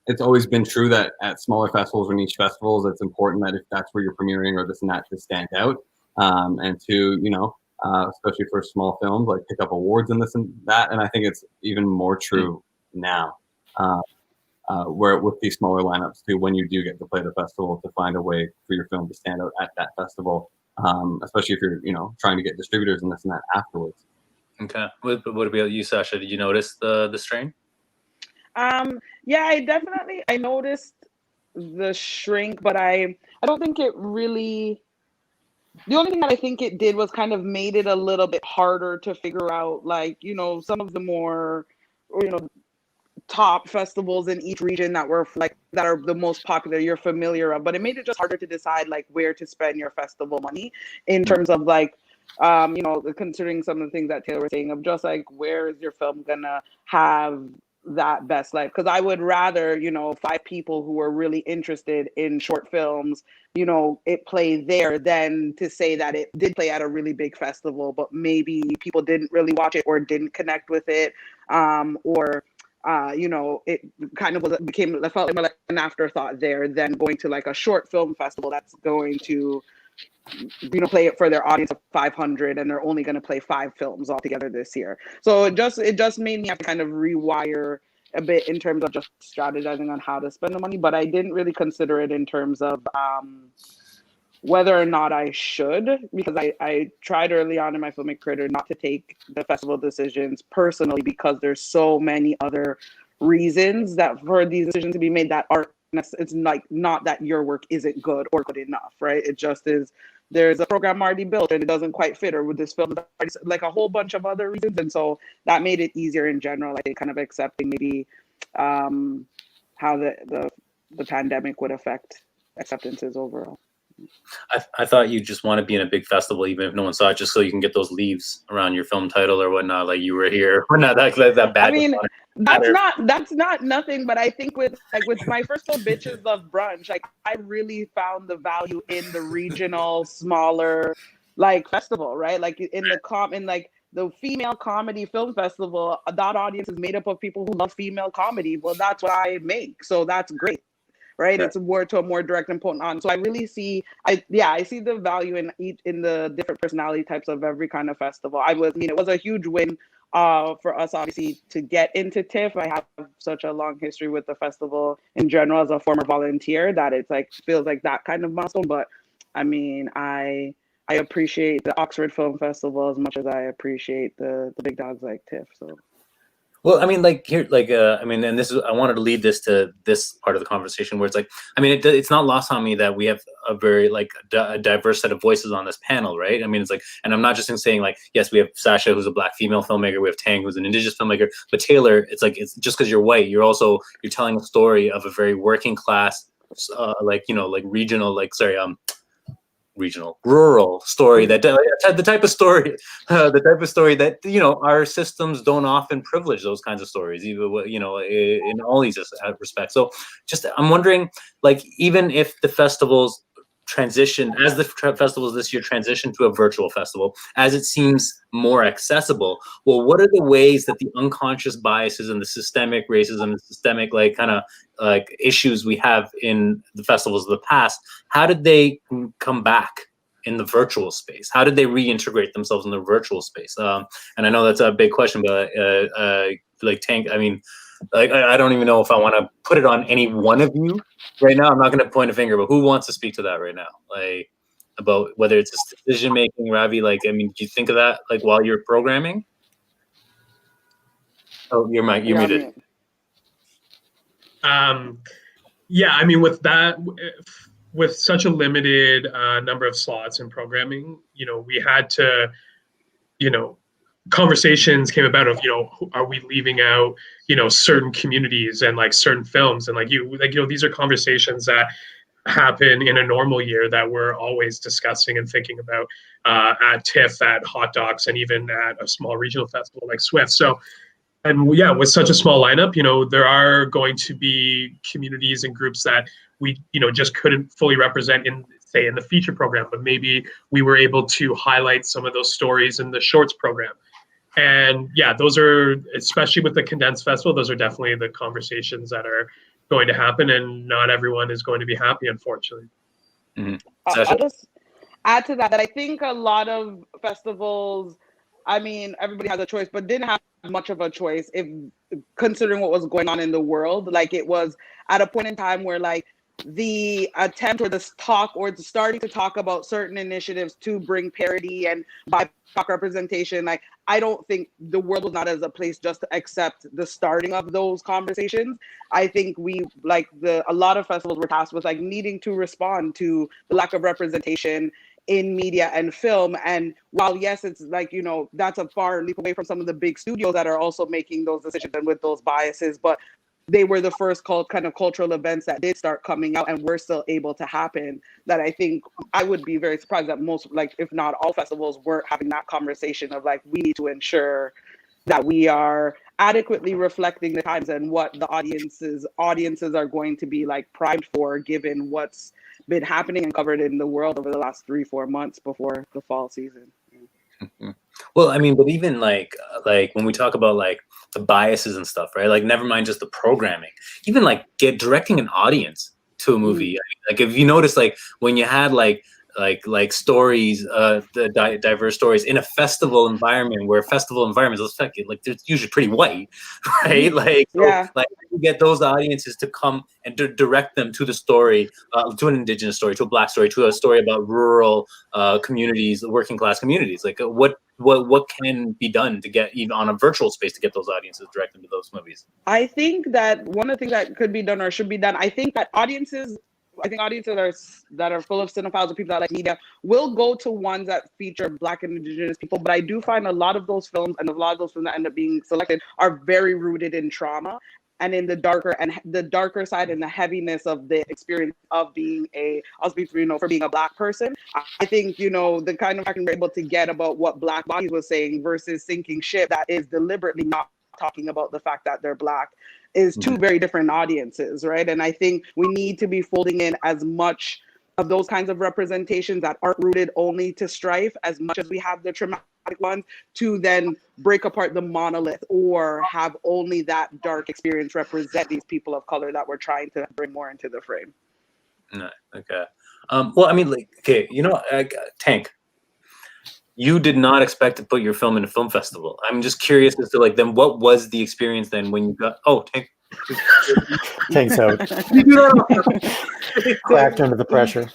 it's always been true that at smaller festivals or niche festivals, it's important that if that's where you're premiering or this and that, to stand out, and to especially for small films, pick up awards and this and that. And I think it's even more true now, where with these smaller lineups too, when you do get to play the festival, to find a way for your film to stand out at that festival, especially if you're trying to get distributors and this and that afterwards. Okay. What about you, Sasha? Did you notice the strain? Yeah, I noticed the shrink, but I don't think it really. The only thing that I think it did was kind of made it a little bit harder to figure out, some of the more, top festivals in each region that were that are the most popular you're familiar of, but it made it just harder to decide where to spend your festival money in terms of considering some of the things that Taylor was saying of just where is your film gonna have that best life. Because I would rather 5 people who are really interested in short films it play there than to say that it did play at a really big festival but maybe people didn't really watch it or didn't connect with it, or it kind of I felt like an afterthought there than going to a short film festival that's going to play it for their audience of 500 and they're only going to play 5 films altogether this year. So it just made me have to kind of rewire a bit in terms of just strategizing on how to spend the money, but I didn't really consider it in terms of whether or not I should, because I tried early on in my filmmaking career not to take the festival decisions personally, because there's so many other reasons that for these decisions to be made that aren't, it's not that your work isn't good or good enough, right? It just is, there's a program already built and it doesn't quite fit, or with this film, a whole bunch of other reasons. And so that made it easier in general, I think, kind of accepting maybe how the pandemic would affect acceptances overall. I thought you just want to be in a big festival, even if no one saw it, just so you can get those leaves around your film title or whatnot, like you were here. We're not that bad. I mean, that's not nothing, but I think with my first film, Bitches Love Brunch, I really found the value in the regional, smaller, festival, right? In the female comedy film festival, that audience is made up of people who love female comedy. Well, that's what I make, so that's great. Right, yeah. It's more to a more direct and potent on. So I really see, I see the value in the different personality types of every kind of festival. It was a huge win for us, obviously, to get into TIFF. I have such a long history with the festival in general as a former volunteer that it's like feels like that kind of milestone. But I mean, I appreciate the Oxford Film Festival as much as I appreciate the big dogs like TIFF. So. Well, I mean, like here, like I mean, and this is I wanted to lead this to this part of the conversation where it's like, I mean, it's not lost on me that we have a very like a diverse set of voices on this panel, right? I mean, it's like, and I'm not just saying like, yes, we have Sasha, who's a Black female filmmaker, we have Tang, who's an Indigenous filmmaker, but Taylor, it's like, it's just because you're white, you're telling a story of a very working class, like, you know, like regional, like rural story that the type of story that, you know, our systems don't often privilege those kinds of stories, even, you know, in all these respects. So just I'm wondering, like, even if the festivals transition, as the festivals this year transition to a virtual festival, as it seems more accessible, well, what are the ways that the unconscious biases and the systemic racism, the systemic like kind of like issues we have in the festivals of the past, how did they come back in the virtual space? How did they reintegrate themselves in the virtual space? And I know that's a big question, but like Tank, I mean, like I don't even know if I want to put it on any one of you right now. I'm not going to point a finger, but who wants to speak to that right now? Like about whether it's decision making, Ravi. Like, I mean, do you think of that like while you're programming? Oh, you're muted. Yeah, I mean, with that, with such a limited number of slots in programming, you know, we had to, you know, conversations came about of, you know, are we leaving out, you know, certain communities and like certain films, and like you know, these are conversations that happen in a normal year that we're always discussing and thinking about at TIFF, at Hot Docs, and even at a small regional festival like Swift. So, and yeah, with such a small lineup, you know, there are going to be communities and groups that we, you know, just couldn't fully represent in, say, in the feature program, but maybe we were able to highlight some of those stories in the shorts program. And yeah, those are, especially with the condensed festival, those are definitely the conversations that are going to happen, and not everyone is going to be happy, unfortunately. Mm-hmm. I'll just add to that I think a lot of festivals, I mean, everybody has a choice, but didn't have much of a choice if considering what was going on in the world. Like, it was at a point in time where like the attempt or this talk or starting to talk about certain initiatives to bring parity and BIPOC representation, like I don't think the world was not as a place just to accept the starting of those conversations. I think we, like a lot of festivals were tasked with like needing to respond to the lack of representation in media and film. And while yes, it's like, you know, that's a far leap away from some of the big studios that are also making those decisions and with those biases, but they were the first kind of cultural events that did start coming out and were still able to happen. That I think I would be very surprised that most, like if not all festivals, weren't having that conversation of like, we need to ensure that we are adequately reflecting the times and what the audiences are going to be like primed for, given what's been happening and covered in the world over the last 3-4 months before the fall season. Well, I mean, but even like when we talk about like the biases and stuff, right? Like, never mind just the programming, even like directing an audience to a movie. Like, if you notice, like when you had like stories, the diverse stories in a festival environment, where festival environments, like they're usually pretty white, right? Like, so, yeah, like you get those audiences to come and direct them to the story, to an Indigenous story, to a Black story, to a story about rural communities, working class communities. Like, what can be done to get, even on a virtual space, to get those audiences directed to those movies? I think that one of the things that could be done or should be done, I think audiences that are full of cinephiles or people that like media will go to ones that feature Black and Indigenous people. But I do find a lot of those films and a lot of those films that end up being selected are very rooted in trauma and in the darker side and the heaviness of the experience of being I'll speak for, you know, for being a Black person. I think, you know, the kind of action we're able to get about what Black Bodies was saying versus Sinking Ship that is deliberately not talking about the fact that they're Black is two very different audiences, right? And I think we need to be folding in as much of those kinds of representations that aren't rooted only to strife, as much as we have the traumatic ones, to then break apart the monolith or have only that dark experience represent these people of color that we're trying to bring more into the frame. No, okay. Well, I mean, like, okay, you know, Tank, you did not expect to put your film in a film festival. I'm just curious as to like, then what was the experience then when you got, oh, Tanks out. Cracked under the pressure.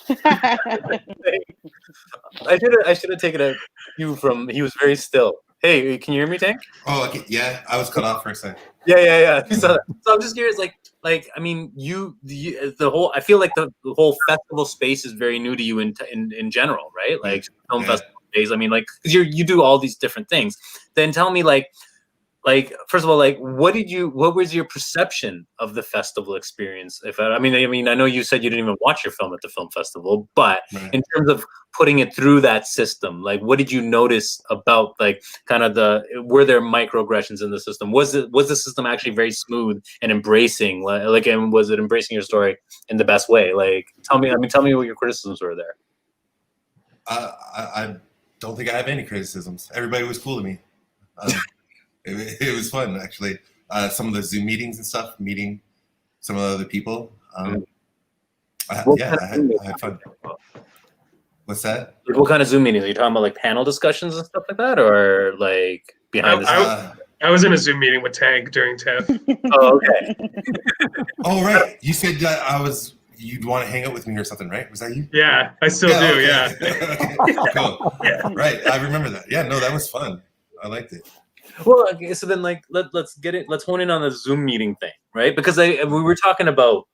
I should have taken a cue from, he was very still. Hey, can you hear me, Tank? Oh, okay. Yeah, I was cut off for a second. Yeah. So I'm just curious, like I mean, the whole, I feel like the whole festival space is very new to you in general, right? Like film festival days. I mean, like, because you do all these different things. Then tell me, like first of all, like what was your perception of the festival experience? I mean, I know you said you didn't even watch your film at the film festival, but in terms of putting it through that system, like what did you notice about like kind of were there microaggressions in the system? Was the system actually very smooth and embracing, and was it embracing your story in the best way? Like tell me what your criticisms were there. I don't think I have any criticisms. Everybody was cool to me. It was fun, actually. Some of the Zoom meetings and stuff, meeting some of the other people. I had fun. What's that? Like, what kind of Zoom meetings? Are you talking about like panel discussions and stuff like that, or like behind the scenes? I was in a Zoom meeting with Tank during TIFF. Oh, okay. Oh, right. You said that you'd want to hang out with me or something, right? Was that you? Yeah, I still do. Okay. Yeah. Cool. Yeah. Right. I remember that. Yeah. No, that was fun. I liked it. Well, okay, so then like let's hone in on the Zoom meeting thing, right? Because we were talking about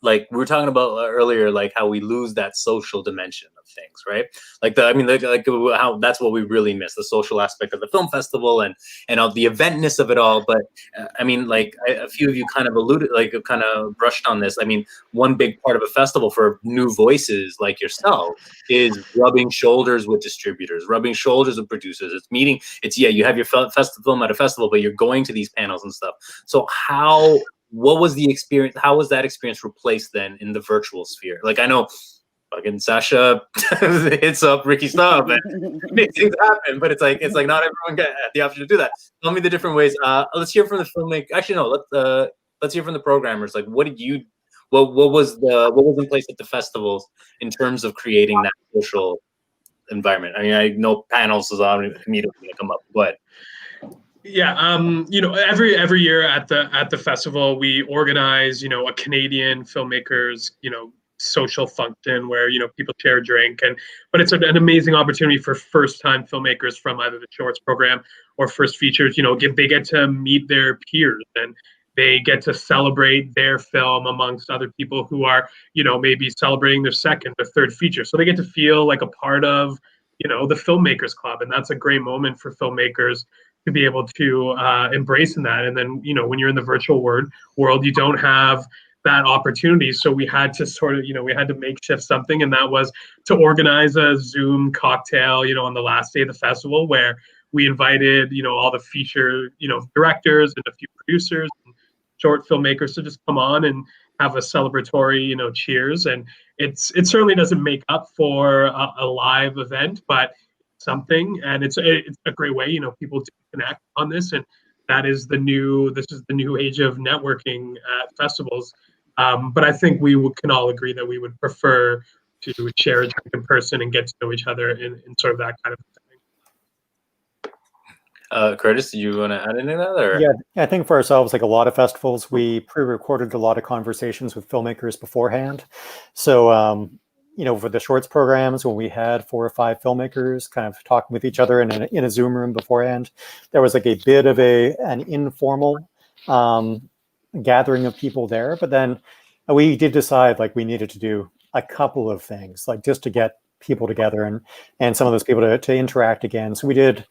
earlier, like how we lose that social dimension of things, right? Like how that's what we really miss, the social aspect of the film festival and of the eventness of it all. But I mean, like a few of you kind of alluded, like kind of brushed on this. I mean, one big part of a festival for new voices like yourself is rubbing shoulders with distributors, rubbing shoulders with producers. You have your film at a festival, but you're going to these panels and stuff. So what was the experience? How was that experience replaced then in the virtual sphere? Like I know fucking Sasha hits up Ricky Stubb and makes things happen, but it's like not everyone got the option to do that. Tell me the different ways. Let's hear from the filmmaker. Actually, no. Let's hear from the programmers. Like, what was in place at the festivals in terms of creating that social environment? I mean, I know panels is immediately going to come up, but. Yeah, every year at the festival we organize, a Canadian filmmakers, social function where people share a drink, but it's an amazing opportunity for first-time filmmakers from either the shorts program or first features. They get to meet their peers and they get to celebrate their film amongst other people who are maybe celebrating their second or third feature. So they get to feel like a part of the filmmakers club, and that's a great moment for filmmakers to be able to embrace in that. And then, when you're in the virtual world, you don't have that opportunity. So we had to we had to makeshift something, and that was to organize a Zoom cocktail, on the last day of the festival, where we invited, all the feature, directors and a few producers and short filmmakers to just come on and have a celebratory, cheers. And it certainly doesn't make up for a live event, but something, and it's a great way, people to connect on this, and this is the new age of networking at festivals. But I think we can all agree that we would prefer to share a drink in person and get to know each other in sort of that kind of thing. Curtis, do you want to add anything to that? Or? Yeah, I think for ourselves, like a lot of festivals, we pre-recorded a lot of conversations with filmmakers beforehand. So, for the shorts programs, when we had 4 or 5 filmmakers kind of talking with each other in a Zoom room beforehand, there was like a bit of an informal gathering of people there. But then we did decide like we needed to do a couple of things, like just to get people together and some of those people to interact again. So we did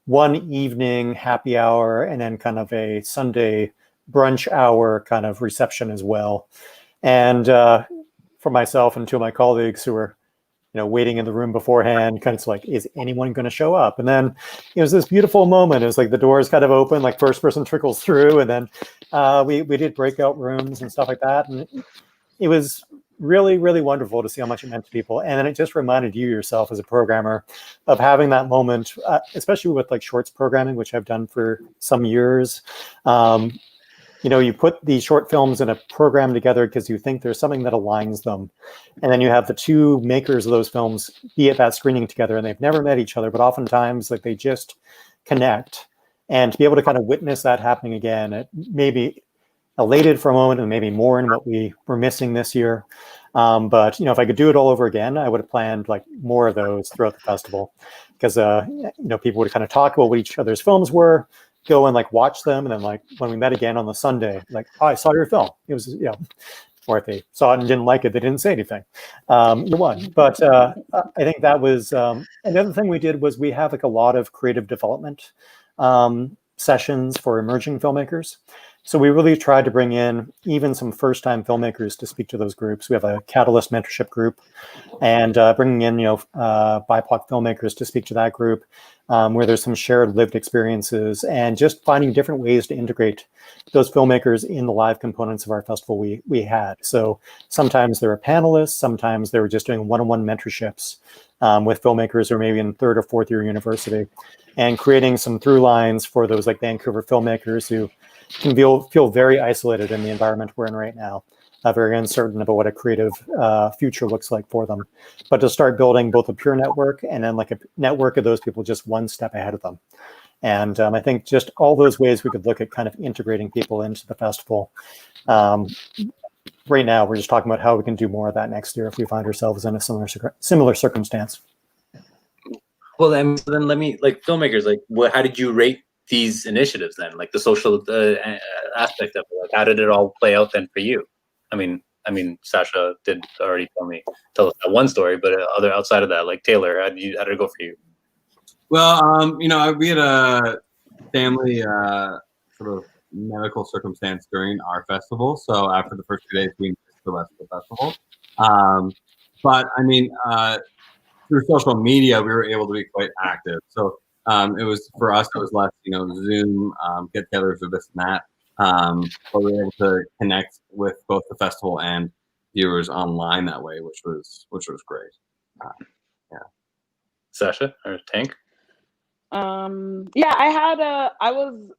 one evening happy hour and then kind of a Sunday brunch hour kind of reception as well. And for myself and 2 of my colleagues who were, waiting in the room beforehand, kind of like, is anyone going to show up? And then it was this beautiful moment. It was like the doors kind of open, like first person trickles through, and then we did breakout rooms and stuff like that. And it was really, really wonderful to see how much it meant to people. And then it just reminded you yourself as a programmer of having that moment, especially with like shorts programming, which I've done for some years. you put these short films in a program together because you think there's something that aligns them. And then you have the two makers of those films be at that screening together, and they've never met each other, but oftentimes like they just connect. And to be able to kind of witness that happening again, it maybe elated for a moment and maybe more in what we were missing this year. But if I could do it all over again, I would have planned like more of those throughout the festival, because people would kind of talk about what each other's films were, go and like watch them, and then like when we met again on the Sunday, like, oh, I saw your film. It was or if they saw it and didn't like it, they didn't say anything. You won. But I think that was and the other thing we did was we have like a lot of creative development sessions for emerging filmmakers. So we really tried to bring in even some first-time filmmakers to speak to those groups. We have a Catalyst mentorship group, and bringing in BIPOC filmmakers to speak to that group, where there's some shared lived experiences, and just finding different ways to integrate those filmmakers in the live components of our festival we had. So sometimes they were panelists, sometimes they were just doing one-on-one mentorships with filmmakers who are maybe in third or fourth year university, and creating some through lines for those like Vancouver filmmakers who can feel very isolated in the environment we're in right now, very uncertain about what a creative future looks like for them. But to start building both a peer network and then like a network of those people just one step ahead of them. And I think just all those ways we could look at kind of integrating people into the festival. Right now, we're just talking about how we can do more of that next year if we find ourselves in a similar circumstance. Well, then let me, like, filmmakers, like, how did you rate these initiatives then, like the social aspect of it? Like, how did it all play out then for you? I mean, Sasha did already tell us that one story, but outside of that, like Taylor, how did it go for you? Well, we had a family sort of medical circumstance during our festival, so after the first 2 days, we missed the rest of the festival. But I mean, through social media, we were able to be quite active. So it was, for us, it was less, Zoom, get togethers of this and that. But we were able to connect with both the festival and viewers online that way, which was great. Yeah. Sasha or Tank? Yeah, I was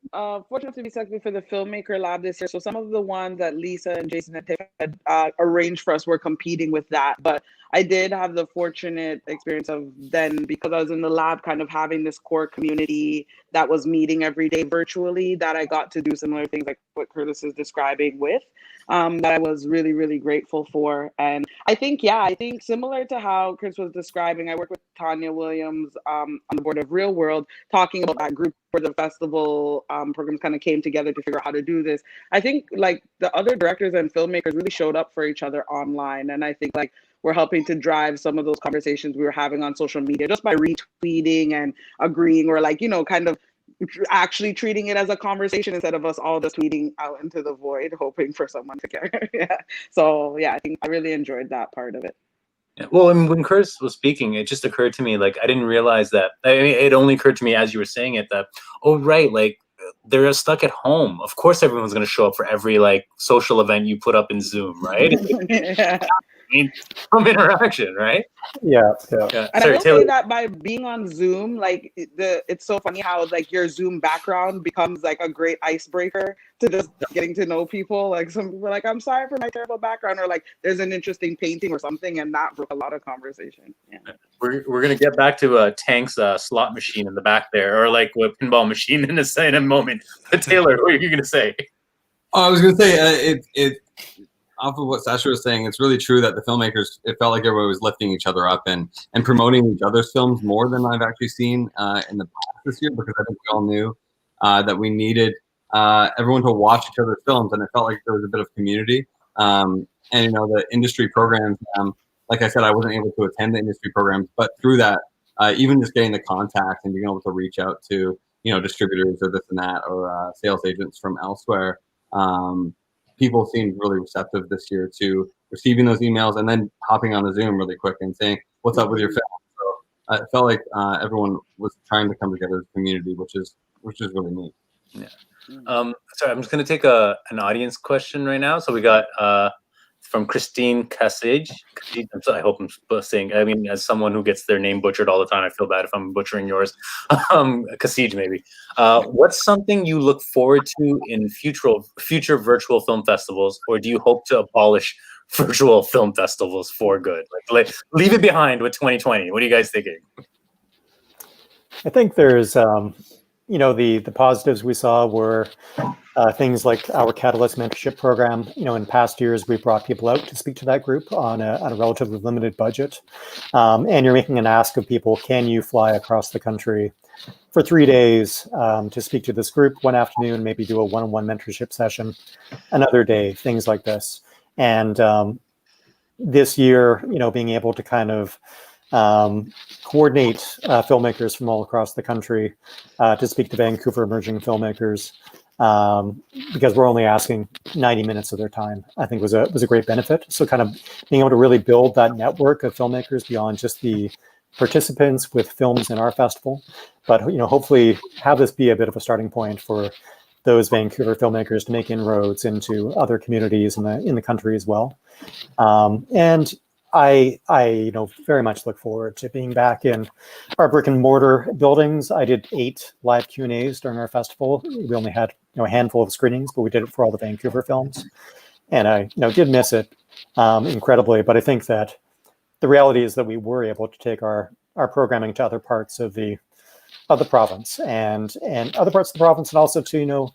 fortunate to be selected for the Filmmaker Lab this year. So some of the ones that Lisa and Jason had arranged for us were competing with that. But I did have the fortunate experience of then, because I was in the lab, kind of having this core community that was meeting every day virtually, that I got to do similar things like what Curtis is describing with, that I was really, really grateful for. And I think similar to how Chris was describing, I work with Tanya Williams on the board of Real World, talking about that group where the festival programs kind of came together to figure out how to do this. I think like the other directors and filmmakers really showed up for each other online. And I think like we're helping to drive some of those conversations we were having on social media just by retweeting and agreeing, or like, kind of actually treating it as a conversation instead of us all just tweeting out into the void, hoping for someone to care. Yeah. So yeah, I think I really enjoyed that part of it. Yeah. Well, I mean, when Curtis was speaking, it just occurred to me, like, I didn't realize that. I mean, it only occurred to me as you were saying it that, oh, right, like, they're stuck at home. Of course, everyone's going to show up for every, like, social event you put up in Zoom, right? Yeah. I mean, some interaction, right? Yeah. And Sorry, I will Taylor. say that by being on Zoom, like it's so funny how like your Zoom background becomes like a great icebreaker to just getting to know people. Like some people are like, I'm sorry for my terrible background, or like there's an interesting painting or something, and that broke a lot of conversation. Yeah. We're gonna get back to Tank's slot machine in the back there, or like a pinball machine in a moment. But Taylor, what are you gonna say? Oh, I was gonna say it off of what Sasha was saying, it's really true that the filmmakers, it felt like everybody was lifting each other up and promoting each other's films more than I've actually seen in the past this year, because I think we all knew that we needed everyone to watch each other's films, and it felt like there was a bit of community. And the industry programs, like I said, I wasn't able to attend the industry programs, but through that, even just getting the contacts and being able to reach out to distributors or this and that, or sales agents from elsewhere. People seemed really receptive this year to receiving those emails and then hopping on the Zoom really quick and saying, what's up with your film? So it felt like everyone was trying to come together as a community, which is really neat. Yeah. Sorry, I'm just going to take an audience question right now. So we got from Christine Kasij. I hope I'm saying. I mean, as someone who gets their name butchered all the time, I feel bad if I'm butchering yours. Kasij, maybe. What's something you look forward to in future virtual film festivals, or do you hope to abolish virtual film festivals for good? Like leave it behind with 2020. What are you guys thinking? I think there's, the positives we saw were things like our Catalyst mentorship program. In past years, we brought people out to speak to that group on a relatively limited budget. And you're making an ask of people, can you fly across the country for 3 days to speak to this group one afternoon, maybe do a one-on-one mentorship session another day, things like this. And this year, being able to kind of coordinate filmmakers from all across the country to speak to Vancouver emerging filmmakers, because we're only asking 90 minutes of their time, I think was a great benefit. So kind of being able to really build that network of filmmakers beyond just the participants with films in our festival, but hopefully have this be a bit of a starting point for those Vancouver filmmakers to make inroads into other communities in the country as well. And I very much look forward to being back in our brick and mortar buildings. I did 8 live Q&As during our festival. We only had a handful of screenings, but we did it for all the Vancouver films. And I did miss it incredibly, but I think that the reality is that we were able to take our programming to other parts of the province and other parts of the province, and also to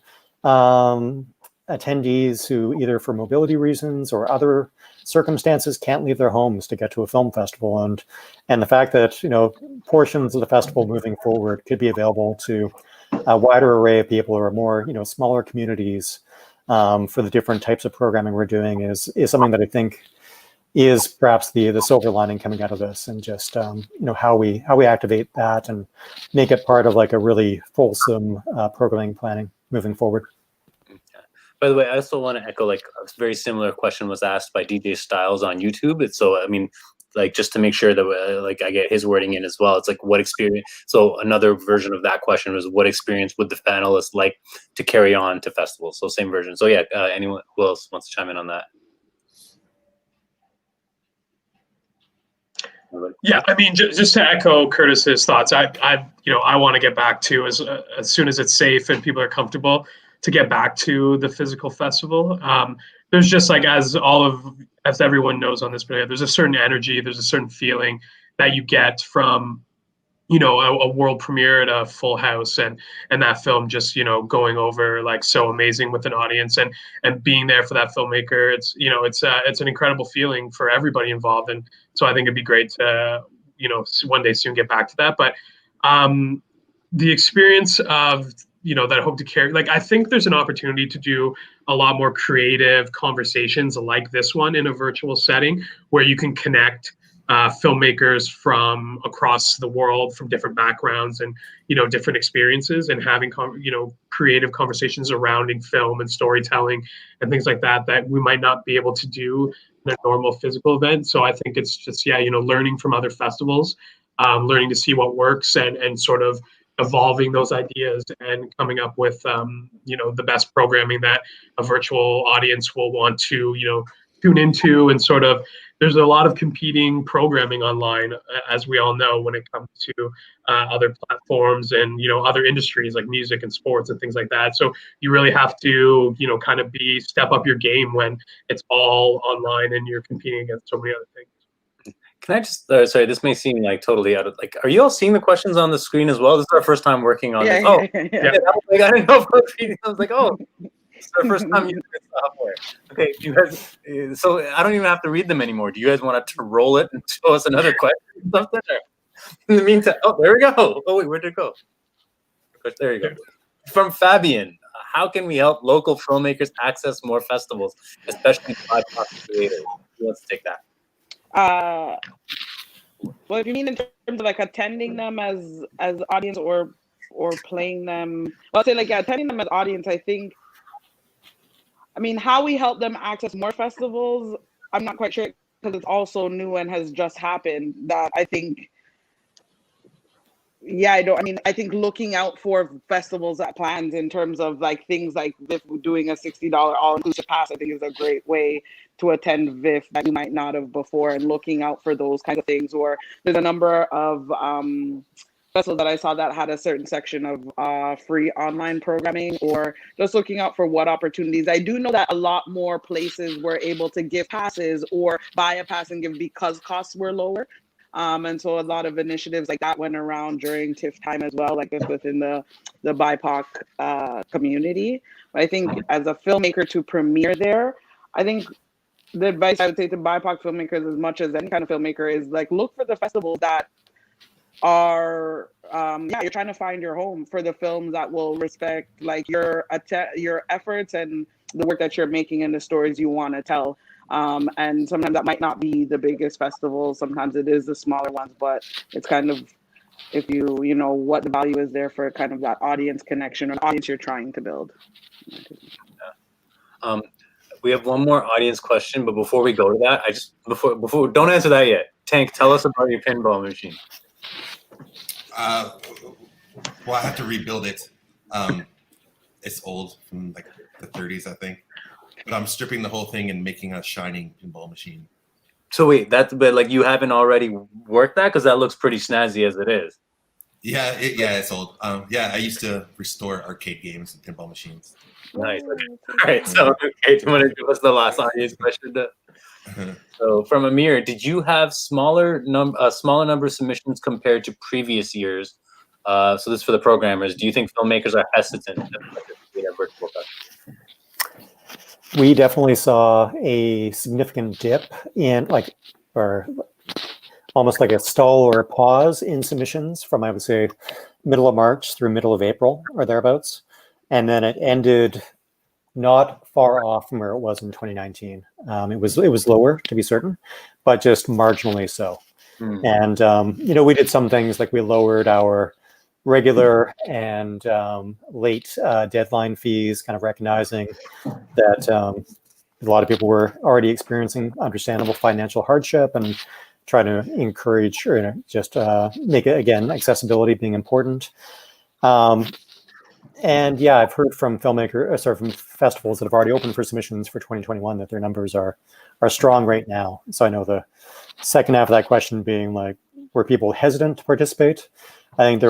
attendees who either for mobility reasons or other circumstances can't leave their homes to get to a film festival, and the fact that portions of the festival moving forward could be available to a wider array of people or more smaller communities for the different types of programming we're doing is something that I think is perhaps the silver lining coming out of this, and just how we activate that and make it part of like a really fulsome programming planning moving forward. By the way, I also want to echo, like, a very similar question was asked by DJ Styles on YouTube. It's so, I mean, like, just to make sure that like I get his wording in as well. It's like, what experience? So another version of that question was, what experience would the panelists like to carry on to festivals? So same version. So yeah, anyone who else wants to chime in on that? Yeah, I mean, just to echo Curtis's thoughts, I want to get back to as soon as it's safe and people are comfortable to get back to the physical festival. There's just like, as everyone knows on this video, there's a certain energy, there's a certain feeling that you get from, a world premiere at a full house and that film just, going over like so amazing with an audience and being there for that filmmaker. It's an incredible feeling for everybody involved. And so I think it'd be great to, one day soon get back to that. But the experience of, that I hope to carry, like, I think there's an opportunity to do a lot more creative conversations like this one in a virtual setting where you can connect filmmakers from across the world, from different backgrounds and different experiences, and having creative conversations surrounding film and storytelling and things like that we might not be able to do in a normal physical event. So I think it's just learning from other festivals, learning to see what works and sort of evolving those ideas and coming up with the best programming that a virtual audience will want to tune into. And sort of, there's a lot of competing programming online, as we all know, when it comes to other platforms and other industries like music and sports and things like that. So you really have to kind of step up your game when it's all online and you're competing against so many other things. Can I just, sorry, this may seem like totally out of, like, are you all seeing the questions on the screen as well? This is our first time working on this. Oh, yeah. Like, I didn't know if I was reading. I was like, oh, it's our first time using this software. Okay, you guys, so I don't even have to read them anymore. Do you guys want to roll it and show us another question or something? In the meantime, oh, there we go. Oh, wait, where'd it go? There you go. From Fabian, how can we help local filmmakers access more festivals, especially BIPOC creators? Who wants to take that? Well, if you mean in terms of like attending them as audience or playing them, well, I'll say like attending them as audience, I think. I mean, how we help them access more festivals, I'm not quite sure, because it's also new and has just happened. That I think, yeah, I think looking out for festivals that plans in terms of like things like VIF doing a $60 all-inclusive pass, I think is a great way to attend VIF that you might not have before, and looking out for those kinds of things. Or there's a number of festivals that I saw that had a certain section of free online programming, or just looking out for what opportunities. I do know that a lot more places were able to give passes or buy a pass and give because costs were lower. And so a lot of initiatives like that went around during TIFF time as well, like just within the BIPOC community. But I think as a filmmaker to premiere there, I think the advice I would say to BIPOC filmmakers, as much as any kind of filmmaker, is like look for the festivals that are you're trying to find your home for the films that will respect like your efforts and the work that you're making and the stories you want to tell. And sometimes that might not be the biggest festival. Sometimes it is the smaller ones, but it's kind of if you know what the value is there for kind of that audience connection or audience you're trying to build. We have one more audience question, but before we go to that, before don't answer that yet. Tank, tell us about your pinball machine. Well, I have to rebuild it. It's old from like the 30s, I think. But I'm stripping the whole thing and making a shining pinball machine. So wait, but like you haven't already worked that, because that looks pretty snazzy as it is. Yeah, it's old. I used to restore arcade games and pinball machines. Nice. Okay. All right. So, okay, do you want to give us the last audience question? So, from Amir, did you have smaller number of submissions compared to previous years? So, this is for the programmers. Do you think filmmakers are hesitant to participate at virtual festivals? We definitely saw a significant dip in or almost like a stall or a pause in submissions from, I would say, middle of March through middle of April or thereabouts. And then it ended not far off from where it was in 2019. It was lower, to be certain, but just marginally so. And, we did some things like we lowered our regular and late deadline fees, kind of recognizing that a lot of people were already experiencing understandable financial hardship, and try to encourage or just make it, again, accessibility being important. And yeah, I've heard from from festivals that have already opened for submissions for 2021 that their numbers are strong right now. So I know the second half of that question being like, were people hesitant to participate? I think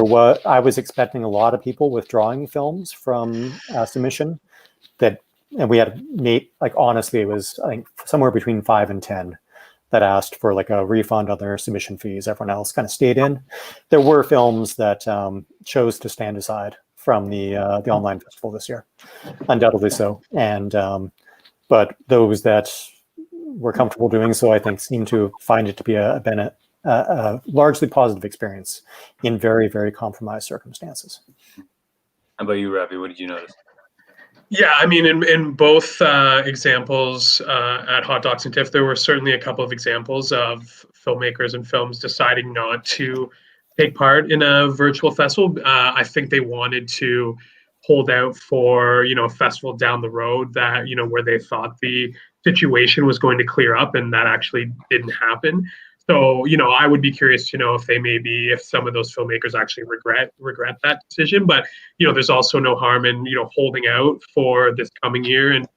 I was expecting a lot of people withdrawing films from submission and we had honestly, it was, I think, somewhere between 5 and 10 that asked for like a refund on their submission fees. Everyone else kind of stayed in. There were films that chose to stand aside from the online festival this year, undoubtedly so. And but those that were comfortable doing so, I think, seem to find it to be a largely positive experience in very, very compromised circumstances. How about you, Ravi? What did you notice? Yeah, I mean, in both examples at Hot Docs and TIFF, there were certainly a couple of examples of filmmakers and films deciding not to take part in a virtual festival. I think they wanted to hold out for, a festival down the road that, where they thought the situation was going to clear up, and that actually didn't happen. So, I would be curious to know if some of those filmmakers actually regret that decision. But, there's also no harm in, holding out for this coming year. And,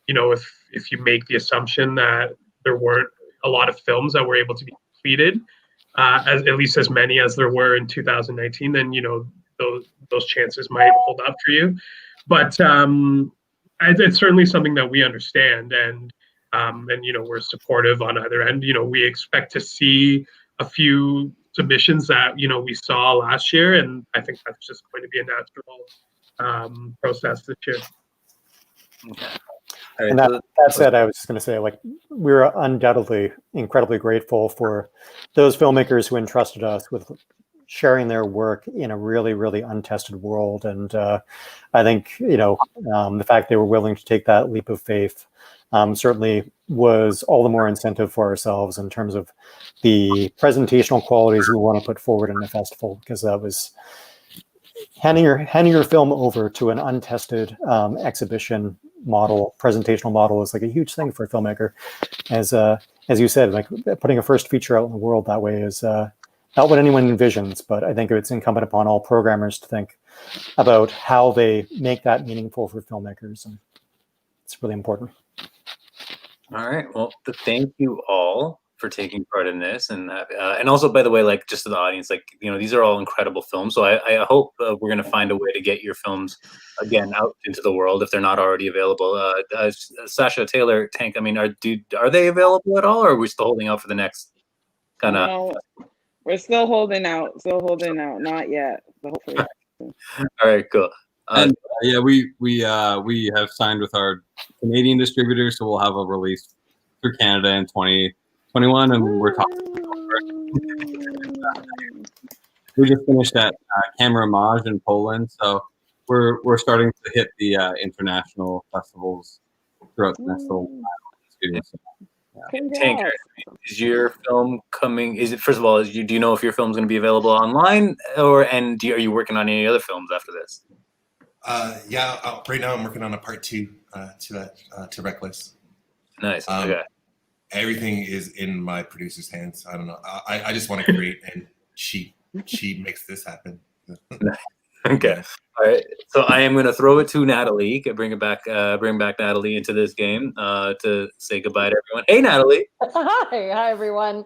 if you make the assumption that there weren't a lot of films that were able to be completed, at least as many as there were in 2019, then, those chances might hold up for you. But it's certainly something that we understand. And we're supportive on either end. We expect to see a few submissions that, we saw last year. And I think that's just going to be a natural process this year. Okay. And that said, I was just going to say, we're undoubtedly incredibly grateful for those filmmakers who entrusted us with sharing their work in a really, really untested world. And I think, the fact they were willing to take that leap of faith certainly was all the more incentive for ourselves in terms of the presentational qualities we want to put forward in the festival, because that was handing your film over to an untested exhibition model, presentational model, is like a huge thing for a filmmaker. As you said, like putting a first feature out in the world that way is not what anyone envisions, but I think it's incumbent upon all programmers to think about how they make that meaningful for filmmakers, and it's really important. All right. Well, thank you all for taking part in this, and also, by the way, like, just to the audience, like, you know, these are all incredible films. So I hope we're gonna find a way to get your films again out into the world if they're not already available. Sasha, Taylor, Tank, I mean, are they available at all, or are we still holding out for the next kind of? No, we're still holding out. Not yet, but hopefully. All right, cool. And yeah, we have signed with our Canadian distributor, so we'll have a release through Canada in 2021, and we're talking. We just finished that Camera Maj in Poland, so we're starting to hit the international festivals throughout the next little while. Tank, is your film coming? Is it, first of all, do you know if your film's going to be available online, are you working on any other films after this? Yeah, right now I'm working on a part 2 to Reckless. Nice. Okay. Everything is in my producer's hands. I don't know. I just want to create, and she makes this happen. Okay. All right. So I am going to throw it to Natalie. Bring back Natalie into this game to say goodbye to everyone. Hey, Natalie. Hi, everyone.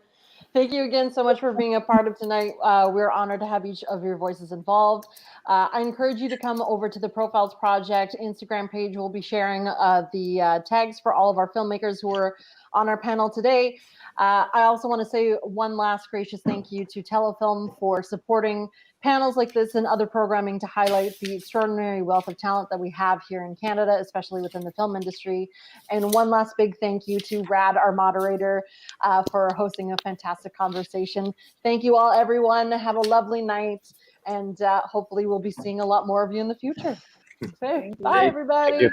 Thank you again so much for being a part of tonight. We're honored to have each of your voices involved. I encourage you to come over to the Profiles Project Instagram page. We'll be sharing the tags for all of our filmmakers who are on our panel today. I also want to say one last gracious thank you to Telefilm for supporting panels like this and other programming to highlight the extraordinary wealth of talent that we have here in Canada, especially within the film industry. And one last big thank you to Rad, our moderator, for hosting a fantastic conversation. Thank you all, everyone. Have a lovely night, and hopefully we'll be seeing a lot more of you in the future. Okay, bye, everybody.